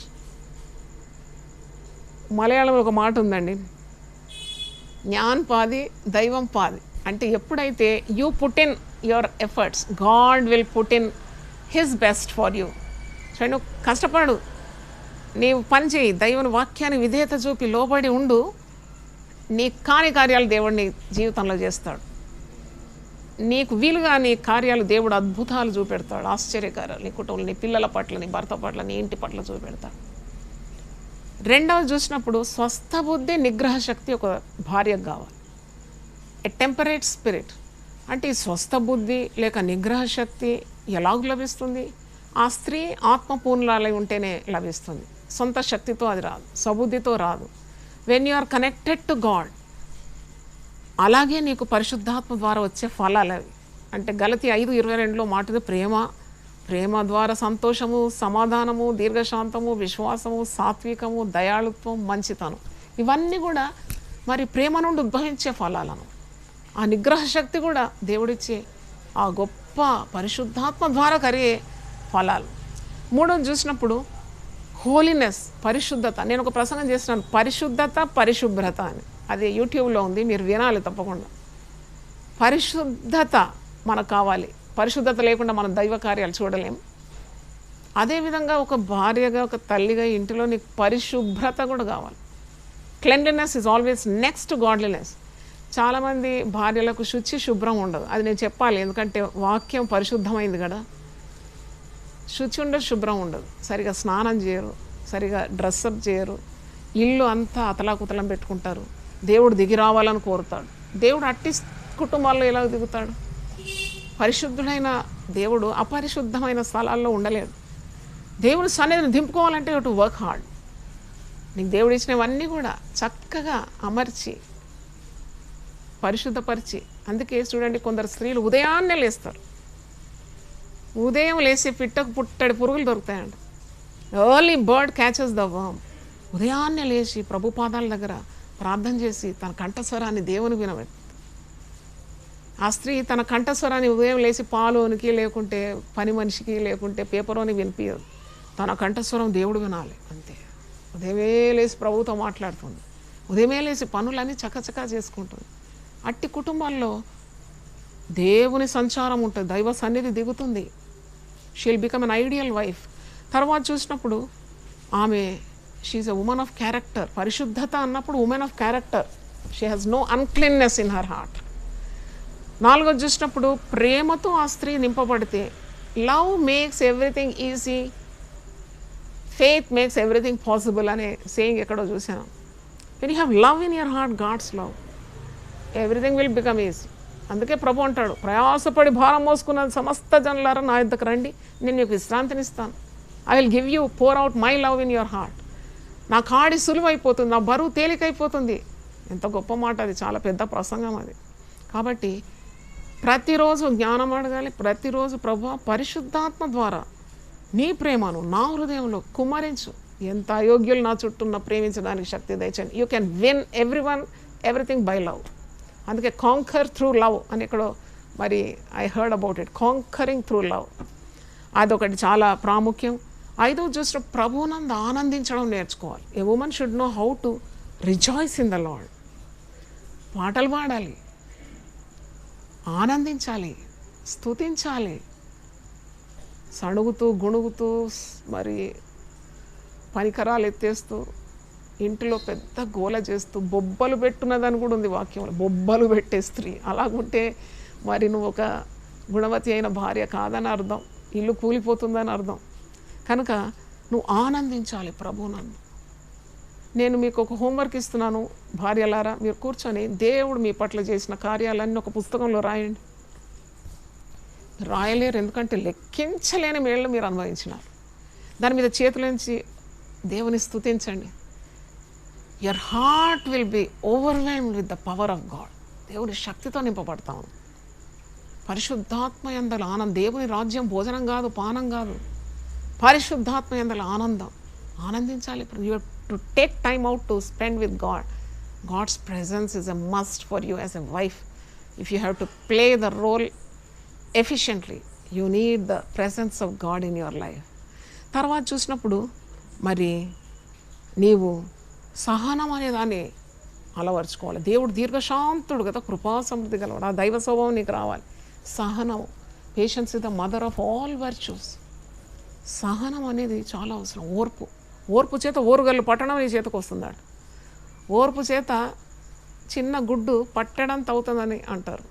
మలయాళంలో ఒక మాట ఉందండి, జ్ఞాన్ పాది దైవం పాది. అంటే ఎప్పుడైతే you put in your efforts, God will put in his best for you. So నువ్వు కష్టపడు, నీవు పని చేయి, దైవుని వాక్యాన్ని విధేయత చూపి లోబడి ఉండు, నీ కాని కార్యాలు దేవుడు నీ జీవితంలో చేస్తాడు. నీకు వీలుగా నీ కార్యాలు దేవుడు అద్భుతాలు చూపెడతాడు, ఆశ్చర్యకార్యాలు నీ కుటుంబంలో, నీ పిల్లల పట్ల, నీ భర్త పట్ల, నీ ఇంటి పట్ల చూపెడతాడు. రెండవది చూసినప్పుడు స్వస్థ బుద్ధి నిగ్రహ శక్తి ఒక భార్యకు కావాలి. ఎ టెంపరేట్ స్పిరిట్. అంటే ఈ స్వస్థ బుద్ధి లేక నిగ్రహ శక్తి ఎలాగ లభిస్తుంది? ఆ స్త్రీ ఆత్మపూర్ణాలై ఉంటేనే లభిస్తుంది. సొంత శక్తితో అది రాదు, సబుద్ధితో రాదు. When you are connected to God, అలాగే నీకు పరిశుద్ధాత్మ ద్వారా వచ్చే ఫలాలు అవి. అంటే గలతీ 5:22లో మాటది, ప్రేమ ద్వారా సంతోషము, సమాధానము, దీర్ఘశాంతము, విశ్వాసము, సాత్వికము, దయాళుత్వం, మంచితనం. ఇవన్నీ కూడా మరి ప్రేమ నుండి ఉద్భవించే ఫలాలను. ఆ నిగ్రహ శక్తి కూడా దేవుడిచ్చే ఆ గొప్ప పరిశుద్ధాత్మ ద్వారా కలిగే ఫలాలు. మూడోది చూసినప్పుడు హోలీనెస్, పరిశుద్ధత. నేను ఒక ప్రసంగం చేస్తున్నాను, పరిశుద్ధత పరిశుభ్రత అని. అది యూట్యూబ్లో ఉంది, మీరు వినాలి తప్పకుండా. పరిశుద్ధత మనకు కావాలి. పరిశుద్ధత లేకుండా మనం దైవ కార్యాలు చూడలేం. అదేవిధంగా ఒక భార్యగా, ఒక తల్లిగా ఇంటిలో నీకు పరిశుభ్రత కూడా కావాలి. Cleanliness is always next godliness. చాలామంది భార్యలకు శుభ్రం ఉండదు. అది నేను చెప్పాలి, ఎందుకంటే వాక్యం పరిశుద్ధమైంది కదా. శుచి ఉండదు, శుభ్రం ఉండదు. సరిగా స్నానం చేయరు, సరిగా డ్రెస్అప్ చేయరు, ఇల్లు అంతా అతలాకుతలం పెట్టుకుంటారు. దేవుడు దిగి రావాలని కోరుతాడు. దేవుడు అట్టి కుటుంబాల్లో ఎలా దిగుతాడు? పరిశుద్ధుడైన దేవుడు అపరిశుద్ధమైన స్థలాల్లో ఉండలేడు. దేవుడు సన్నిధిని దింపుకోవాలంటే యు టు వర్క్ హార్డ్. నీకు దేవుడు ఇచ్చినవన్నీ కూడా చక్కగా అమర్చి పరిశుద్ధపరిచి. అందుకే చూడండి, కొందరు స్త్రీలు ఉదయాన్నే లేస్తారు. ఉదయం లేసి పిట్టకు పుట్టడి పురుగులు దొరుకుతాయంట. Early bird catches the worm. ఉదయాన్నే లేచి ప్రభు పాదాల దగ్గర ప్రార్థన చేసి తన కంఠస్వరాన్ని దేవుని వినబెట్టి, ఆ స్త్రీ తన కంఠస్వరాన్ని ఉదయం లేచి పాలోనికి, లేకుంటే పని మనిషికి, లేకుంటే పేపరోని వినిపించదు. తన కంఠస్వరం దేవుడు వినాలి అంతే. ఉదయమే లేచి ప్రభుతో మాట్లాడుతుంది, ఉదయమే లేచి పనులన్నీ చకచకా చేసుకుంటుంది. అట్టి కుటుంబాల్లో దేవుని సంచారం ఉంటుంది, దైవ సన్నిధి దిగుతుంది. She'll become an ideal wife. తర్వాత చూసినప్పుడు ఆమె she is a women of character. పరిశుద్ధత అన్నప్పుడు women of character. She has no uncleanness in her heart. నాలుగోది చూసినప్పుడు ప్రేమతో ఆ స్త్రీ నింపబడితే, love makes everything easy, faith makes everything possible అనే సేయింగ్ ఎక్కడో చూశాను. When you have love in your heart, God's love, everything will become easy. అందుకే ప్రభు అంటాడు, ప్రయాసపడి భారం మోసుకున్న సమస్త జనులారా నా యొద్దకు రండి, నేను మీకు విశ్రాంతినిస్తాను. I will give you pour out my love in your heart. నా కాడి సులువైపోతుంది, నా బరువు తేలికైపోతుంది. ఎంత గొప్ప మాట అది, చాలా పెద్ద ప్రసంగం అది. కాబట్టి ప్రతిరోజు జ్ఞానం అడగాలి, ప్రతిరోజు ప్రభు పరిశుద్ధాత్మ ద్వారా నీ ప్రేమను నా హృదయంలో కుమ్మరించు. ఎంత అయోగ్యులు నా చుట్టూన్న ప్రేమించడానికి శక్తి దయచండి. You can win everyone everything by love. అందుకే కాంకర్ త్రూ లవ్ అని ఎక్కడో మరి I heard about it, conquering through love. అదొకటి చాలా ప్రాముఖ్యం. ఐదో చూసిన ప్రభువునందు ఆనందించడం నేర్చుకోవాలి. A women should know how to rejoice in the Lord. పాటలు పాడాలి, ఆనందించాలి, స్తుతించాలి. సణుగుతూ గుణుగుతూ మరి పనికరాలు ఎత్తేస్తూ ఇంటిలో పెద్ద గోల చేస్తూ బొబ్బలు పెట్టున్నదని కూడా ఉంది వాక్యంలో, బొబ్బలు పెట్టే స్త్రీ. అలాగుంటే మరి నువ్వు ఒక గుణవతి అయిన భార్య కాదని అర్థం, ఇల్లు కూలిపోతుందని అర్థం. కనుక నువ్వు ఆనందించాలి ప్రభువునందు. నేను మీకు ఒక హోంవర్క్ ఇస్తున్నాను భార్యలారా, మీరు కూర్చొని దేవుడు మీ పట్ల చేసిన కార్యాలన్నీ ఒక పుస్తకంలో రాయండి. రాయలేరు, ఎందుకంటే లెక్కించలేని మేళ్ళు మీరు అనుభవించినారు. దాని మీద చేతులోంచి దేవుని స్తుతించండి. Your heart will be overwhelmed with the power of God. దేవుని శక్తితో నింపబడతాము. పరిశుద్ధాత్మ యందల ఆనందం. దేవుని రాజ్యం భోజనం కాదు, పానం కాదు, పరిశుద్ధాత్మ యందల ఆనందం. ఆనందించాలి. You have to take time out to spend with God. God's presence is a must for you as a wife. If you have to play the role efficiently, you need the presence of God in your life. తర్వాత చూసినప్పుడు మరి నీవు సహనం అనే దాన్ని అలవర్చుకోవాలి. దేవుడు దీర్ఘశాంతుడు కదా, కృపా సమృద్ధి గలవాడు. ఆ దైవ స్వభావం నీకు రావాలి. సహనం, patience is the mother of all virtues. సహనం అనేది చాలా అవసరం. ఓర్పు, ఓర్పు చేత ఓరుగల్లు పట్టడం నీ చేతకు వస్తుందట. ఓర్పు చేత చిన్న గుడ్డు పట్టడంత అవుతుందని అంటారు.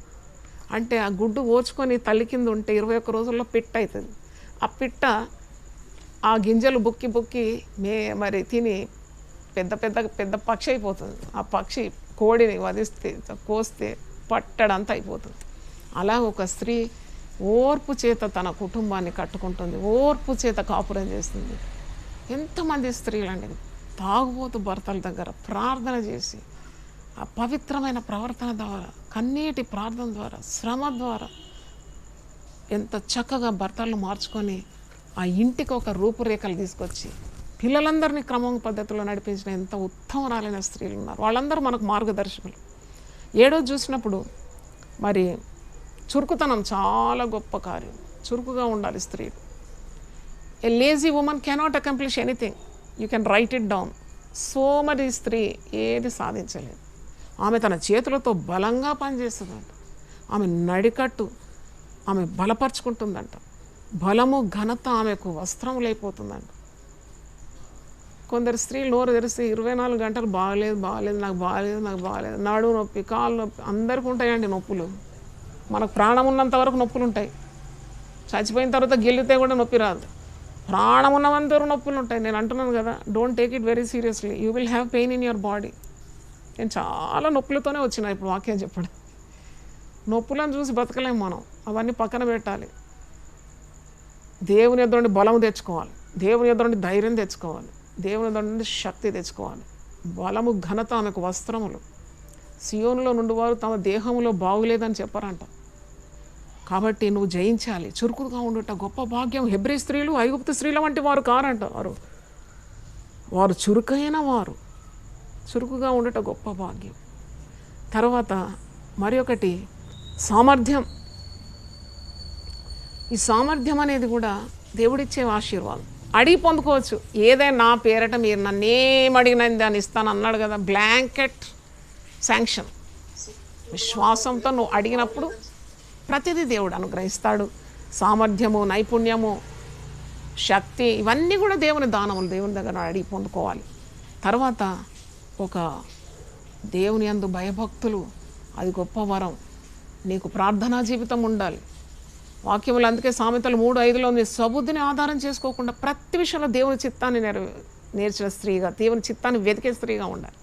అంటే ఆ గుడ్డు ఓర్చుకొని తల్లి కింద ఉంటే 21 రోజుల్లో పిట్ట అవుతుంది. ఆ పిట్ట ఆ గింజలు బుక్కి బుక్కి మరి తిని పెద్ద పెద్ద పెద్ద పక్షి అయిపోతుంది. ఆ పక్షి కోడిని వధిస్తే కోస్తే పట్టడంతా అయిపోతుంది. అలా ఒక స్త్రీ ఓర్పు చేత తన కుటుంబాన్ని కట్టుకుంటుంది, ఓర్పు చేత కాపురం చేస్తుంది. ఎంతమంది స్త్రీలండి తాగుబోతు భర్తల దగ్గర ప్రార్థన చేసి, ఆ పవిత్రమైన ప్రవర్తన ద్వారా, కన్నీటి ప్రార్థన ద్వారా, శ్రమ ద్వారా ఎంత చక్కగా భర్తలను మార్చుకొని ఆ ఇంటికి ఒక రూపురేఖలు తీసుకొచ్చి పిల్లలందరినీ క్రమం పద్ధతిలో నడిపించిన ఎంత ఉత్తమరాలైన స్త్రీలు ఉన్నారు. వాళ్ళందరూ మనకు మార్గదర్శకులు. 7 చూసినప్పుడు మరి చురుకుతనం చాలా గొప్ప కార్యం. చురుకుగా ఉండాలి స్త్రీలు. A lazy women cannot accomplish anything. You can write it down. సోమరి స్త్రీ ఏది సాధించలేదు. ఆమె తన చేతులతో బలంగా పనిచేస్తుందంట. ఆమె నడికట్టు ఆమె బలపరుచుకుంటుందంట. బలము ఘనత ఆమెకు వస్త్రములైపోతుందంట. కొందరు స్త్రీలు నోరు తెరిస్తే 24 గంటలు బాగలేదు నాకు బాగలేదు, నడు నొప్పి, కాలు నొప్పి, అందరికీ ఉంటాయండి నొప్పులు. మనకు ప్రాణం ఉన్నంత వరకు నొప్పులు ఉంటాయి. చచ్చిపోయిన తర్వాత గెలితే కూడా నొప్పి రాదు. ప్రాణం ఉన్నంత వరకు నొప్పులు ఉంటాయి. నేను అంటున్నాను కదా, don't take it very seriously. You will have pain in your body. నేను చాలా నొప్పులతోనే వచ్చినా ఇప్పుడు వాక్యం చెప్పడం. నొప్పులను చూసి బతకలేము మనం. అవన్నీ పక్కన పెట్టాలి. దేవుని ఎదురుండి బలం తెచ్చుకోవాలి, దేవుని ఎదురుండి ధైర్యం తెచ్చుకోవాలి, దేవుని ఎదురుండి శక్తి తెచ్చుకోవాలి. బలము ఘనత ఆమెకు వస్త్రములు. సియోనులో నుండి వారు తమ దేహంలో బాగులేదని చెప్పారంట. కాబట్టి నువ్వు జయించాలి. చురుకుగా ఉండుట గొప్ప భాగ్యం. హెబ్రీ స్త్రీలు ఐగుప్తు స్త్రీల వంటి వారు కారంట. వారు చురుకైన వారు. చురుకుగా ఉండుట గొప్ప భాగ్యం. తర్వాత మరి ఒకటి సామర్థ్యం. ఈ సామర్థ్యం అనేది కూడా దేవుడిచ్చే ఆశీర్వాదం. అడిగి పొందుకోవచ్చు. ఏదైనా నా పేరట మీరు నన్నేం అడిగినది దాన్ని ఇస్తాను అన్నాడు కదా. Blanket sanction. విశ్వాసంతో నువ్వు అడిగినప్పుడు ప్రతిదీ దేవుడు అనుగ్రహిస్తాడు. సామర్థ్యము, నైపుణ్యము, శక్తి ఇవన్నీ కూడా దేవుని దానములు. దేవుని దగ్గర అడిగి పొందుకోవాలి. తర్వాత ఒక దేవుని యందు భయభక్తులు, అది గొప్ప వరం. నీకు ప్రార్థనా జీవితం ఉండాలి. వాక్యములు అందుకే సామెతలు 3:5లో ఉంది, సబుద్ధిని ఆధారం చేసుకోకుండా ప్రతి విషయంలో దేవుని చిత్తాన్ని నేర్చిన స్త్రీగా, దేవుని చిత్తాన్ని వెతికే స్త్రీగా ఉండాలి.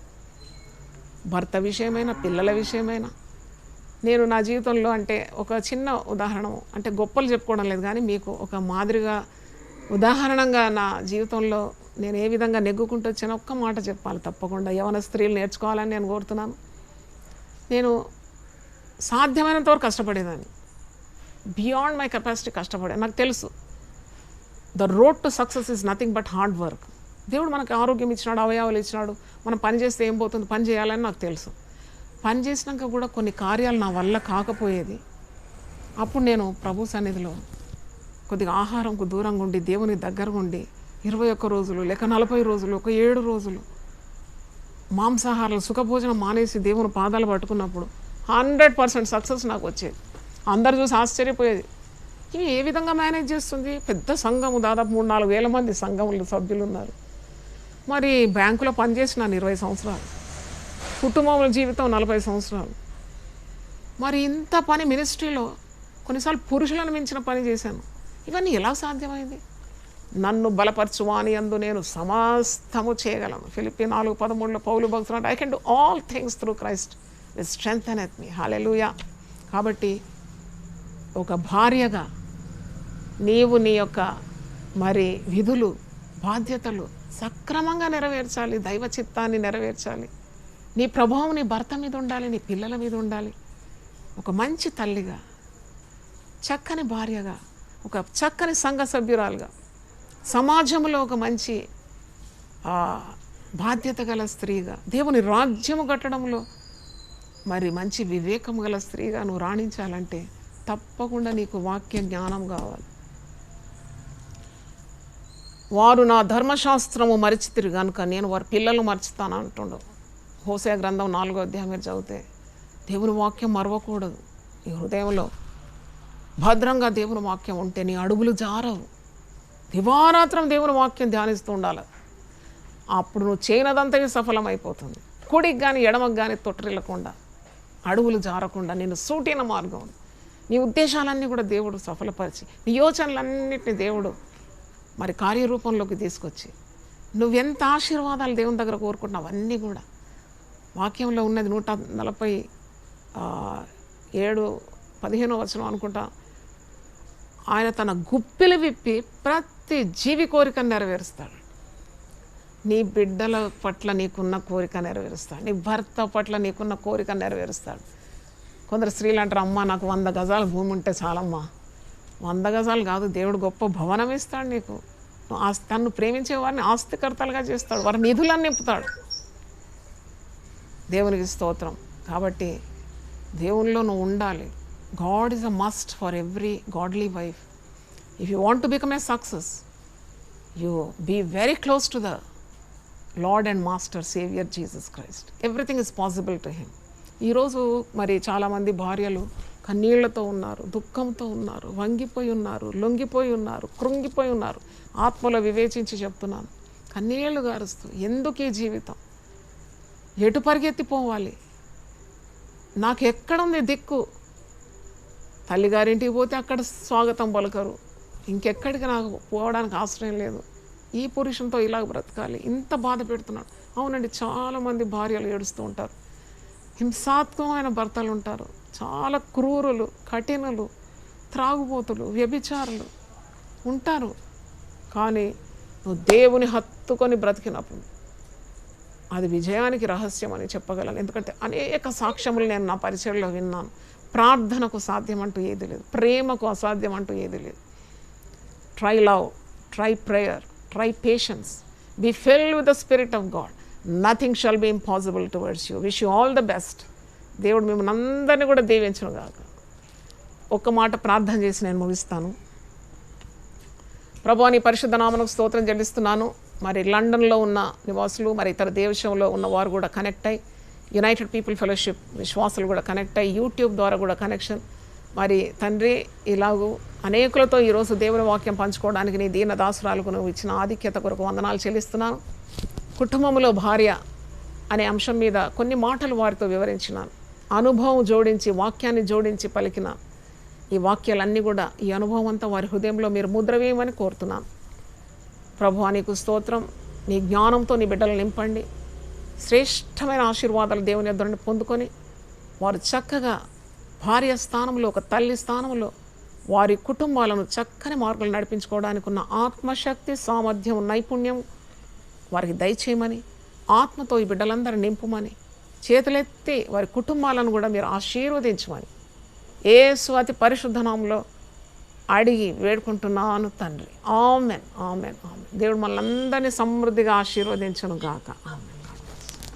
భర్త విషయమైనా, పిల్లల విషయమైనా. నేను నా జీవితంలో అంటే ఒక చిన్న ఉదాహరణ, అంటే గొప్పలు చెప్పుకోవడం లేదు కానీ మీకు ఒక మాదిరిగా ఉదాహరణంగా నా జీవితంలో నేను ఏ విధంగా నెగ్గుకుంటూ వచ్చానో ఒక్క మాట చెప్పాలి తప్పకుండా. యవన స్త్రీలు నేర్చుకోవాలని నేను కోరుతున్నాను. నేను సాధ్యమైనంత వరకు కష్టపడేదాన్ని, బియాండ్ మై కెపాసిటీ కష్టపడే. నాకు తెలుసు the road to success is nothing but hard work. దేవుడు మనకు ఆరోగ్యం ఇచ్చినాడు, అవయవాలు ఇచ్చినాడు, మనం పని చేస్తే ఏం పోతుంది, పని చేయాలని నాకు తెలుసు. పని చేసినాక కూడా కొన్ని కార్యాలు నా వల్ల కాకపోయేది. అప్పుడు నేను ప్రభు సన్నిధిలో కొద్దిగా ఆహారంకు దూరంగా ఉండి, దేవుని దగ్గరగా ఉండి 21 రోజులు లేక 40 రోజులు, ఒక 7 రోజులు మాంసాహారాలు సుఖభోజనం మానేసి దేవుని పాదాలు పట్టుకున్నప్పుడు 100% సక్సెస్ నాకు వచ్చేది. అందరు చూసి ఆశ్చర్యపోయేది, ఇవి ఏ విధంగా మేనేజ్ చేస్తుంది. పెద్ద సంఘము, దాదాపు 3-4 వేల మంది సంఘములు సభ్యులు ఉన్నారు. మరి బ్యాంకులో పనిచేసినాను 20 సంవత్సరాలు, కుటుంబంలో జీవితం 40 సంవత్సరాలు. మరి ఇంత పని మినిస్ట్రీలో కొన్నిసార్లు పురుషులను మించిన పని చేశాను. ఇవన్నీ ఎలా సాధ్యమైంది? నన్ను బలపరచువాని యందు నేను సమస్తము చేయగలను. ఫిలిప్పీ 4:13 పౌలు భక్తుడు, I can do all things through Christ which strengtheneth me. హల్లెలూయా. కాబట్టి ఒక భార్యగా నీవు నీ యొక్క మరి విధులు, బాధ్యతలు సక్రమంగా నెరవేర్చాలి, దైవ చిత్తాన్ని నెరవేర్చాలి. నీ ప్రభావం నీ భర్త మీద ఉండాలి, నీ పిల్లల మీద ఉండాలి. ఒక మంచి తల్లిగా, చక్కని భార్యగా, ఒక చక్కని సంఘ సభ్యురాలుగా, సమాజంలో ఒక మంచి బాధ్యత గల స్త్రీగా, దేవుని రాజ్యము కట్టడంలో మరి మంచి వివేకం గల స్త్రీగా నువ్వు రాణించాలంటే తప్పకుండా నీకు వాక్య జ్ఞానం కావాలి. వారు నా ధర్మశాస్త్రము మరిచితిరు కనుక నేను వారి పిల్లలు మర్చుతాను అంటుండు. హోసేయ గ్రంథం 4వ అధ్యాయం మీరు చదివితే దేవుని వాక్యం మరవకూడదు. నీ హృదయంలో భద్రంగా దేవుని వాక్యం ఉంటే నీ అడుగులు జారవు. దివారాత్రం దేవుని వాక్యం ధ్యానిస్తూ ఉండాలి. అప్పుడు నువ్వు చేయనదంతా సఫలమైపోతుంది. కుడికి కానీ ఎడమకు కానీ తొట్టిల్లకుండా, అడుగులు జారకుండా నిన్ను సూటిన మార్గం, నీ ఉద్దేశాలన్నీ కూడా దేవుడు సఫలపరిచి, నీ యోచనలన్నింటినీ దేవుడు మరి కార్యరూపంలోకి తీసుకొచ్చి, నువ్వెంత ఆశీర్వాదాలు దేవుని దగ్గర కోరుకుంటున్నావు అవన్నీ కూడా వాక్యంలో ఉన్నది. 147:15 వచనం అనుకుంటా, ఆయన తన గుప్పిలు విప్పి ప్రతి జీవి కోరికను నెరవేరుస్తాడు. నీ బిడ్డల పట్ల నీకున్న కోరిక నెరవేరుస్తాడు, నీ భర్త పట్ల నీకున్న కోరిక నెరవేరుస్తాడు. కొందరు స్త్రీలు అంటారు, అమ్మ నాకు 100 గజాల భూమి ఉంటే చాలమ్మా. 100 గజాలు కాదు, దేవుడు గొప్ప భవనం ఇస్తాడు నీకు. తన్ను ప్రేమించే వారిని ఆస్తికర్తలుగా చేస్తాడు, వారి నిధులను నింపుతాడు. దేవునికి స్తోత్రం. కాబట్టి దేవునిలో నువ్వు ఉండాలి. God is a must for every godly wife. If you want to become a success, you be very close to the Lord and master saviour Jesus Christ. Everything is possible to him. ఈరోజు మరి చాలామంది భార్యలు కన్నీళ్లతో ఉన్నారు, దుఃఖంతో ఉన్నారు, వంగిపోయి ఉన్నారు, లొంగిపోయి ఉన్నారు, కృంగిపోయి ఉన్నారు. ఆత్మలో వివేచించి చెప్తున్నాను, కన్నీళ్లు గారుస్తూ ఎందుకు ఈ జీవితం, ఎటు పరిగెత్తిపోవాలి, నాకు ఎక్కడుంది దిక్కు. తల్లిగారింటికి పోతే అక్కడ స్వాగతం పలకరు, ఇంకెక్కడికి నాకు పోవడానికి ఆశ్రయం లేదు, ఈ పురుషునితో ఇలా బ్రతకాలి, ఇంత బాధ పెడుతున్నాడు. అవునండి, చాలామంది భార్యలు ఏడుస్తూ ఉంటారు. హింసాత్మకమైన భర్తలు ఉంటారు, చాలా క్రూరులు, కఠినలు, త్రాగుబోతులు, వ్యభిచారులు ఉంటారు. కానీ నువ్వు దేవుని హత్తుకొని బ్రతికినప్పుడు అది విజయానికి రహస్యం అని చెప్పగలను. ఎందుకంటే అనేక సాక్ష్యములు నేను నా పరిచయంలో విన్నాను. ప్రార్థనకు సాధ్యం అంటూ ఏది లేదు, ప్రేమకు అసాధ్యం అంటూ ఏది లేదు. Try love, try prayer, try patience, be filled with the spirit of God. Nothing shall be impossible towards you. Wish you all the best. దేవుడు మిమ్మల్ని అందరినీ కూడా దీవించును గాక. ఒక్క మాట ప్రార్థన చేసి నేను ముగిస్తాను. ప్రభువా, నీ పరిశుద్ధ నామమునకు స్తోత్రం చెల్లిస్తున్నాను. మరి లండన్లో ఉన్న నివాసులు, మరి ఇతర దేశంలో ఉన్నవారు కూడా కనెక్ట్ అయ్యి, యునైటెడ్ పీపుల్ ఫెలోషిప్ విశ్వాసులు కూడా కనెక్ట్ అయ్యి, యూట్యూబ్ ద్వారా కూడా కనెక్షన్. మరి తండ్రి, ఇలాగూ అనేకులతో ఈరోజు దేవుని వాక్యం పంచుకోవడానికి నీ దీన దాసురాలకు నువ్వు ఇచ్చిన ఆధిక్యత కొరకు వందనాలు చెల్లిస్తున్నాను. కుటుంబంలో భార్య అనే అంశం మీద కొన్ని మాటలు వారితో వివరించినాను. అనుభవం జోడించి, వాక్యాన్ని జోడించి పలికిన ఈ వాక్యాలన్నీ కూడా, ఈ అనుభవం అంతా వారి హృదయంలో మీరు ముద్ర వేయమని కోరుతున్నాను. ప్రభువా, నీకు స్తోత్రం. నీ జ్ఞానంతో నీ బిడ్డలు నింపండి. శ్రేష్టమైన ఆశీర్వాదాలు దేవుని యొద్ద నుండి పొందుకొని వారు చక్కగా భార్య స్థానంలో, ఒక తల్లి స్థానంలో వారి కుటుంబాలను చక్కని మార్గంలో నడిపించుకోవడానికి ఉన్న ఆత్మశక్తి, సామర్థ్యం, నైపుణ్యం వారికి దయచేయమని, ఆత్మతో ఈ బిడ్డలందరూ నింపుమని, చేతులెత్తి వారి కుటుంబాలను కూడా మీరు ఆశీర్వదించమని యేసు అతి పరిశుద్ధ నామములో అడిగి వేడుకుంటున్నాను తండ్రి. Amen, amen, amen. దేవుడు మనందరినీ సమృద్ధిగా ఆశీర్వదించును గాక. ఆమెన్.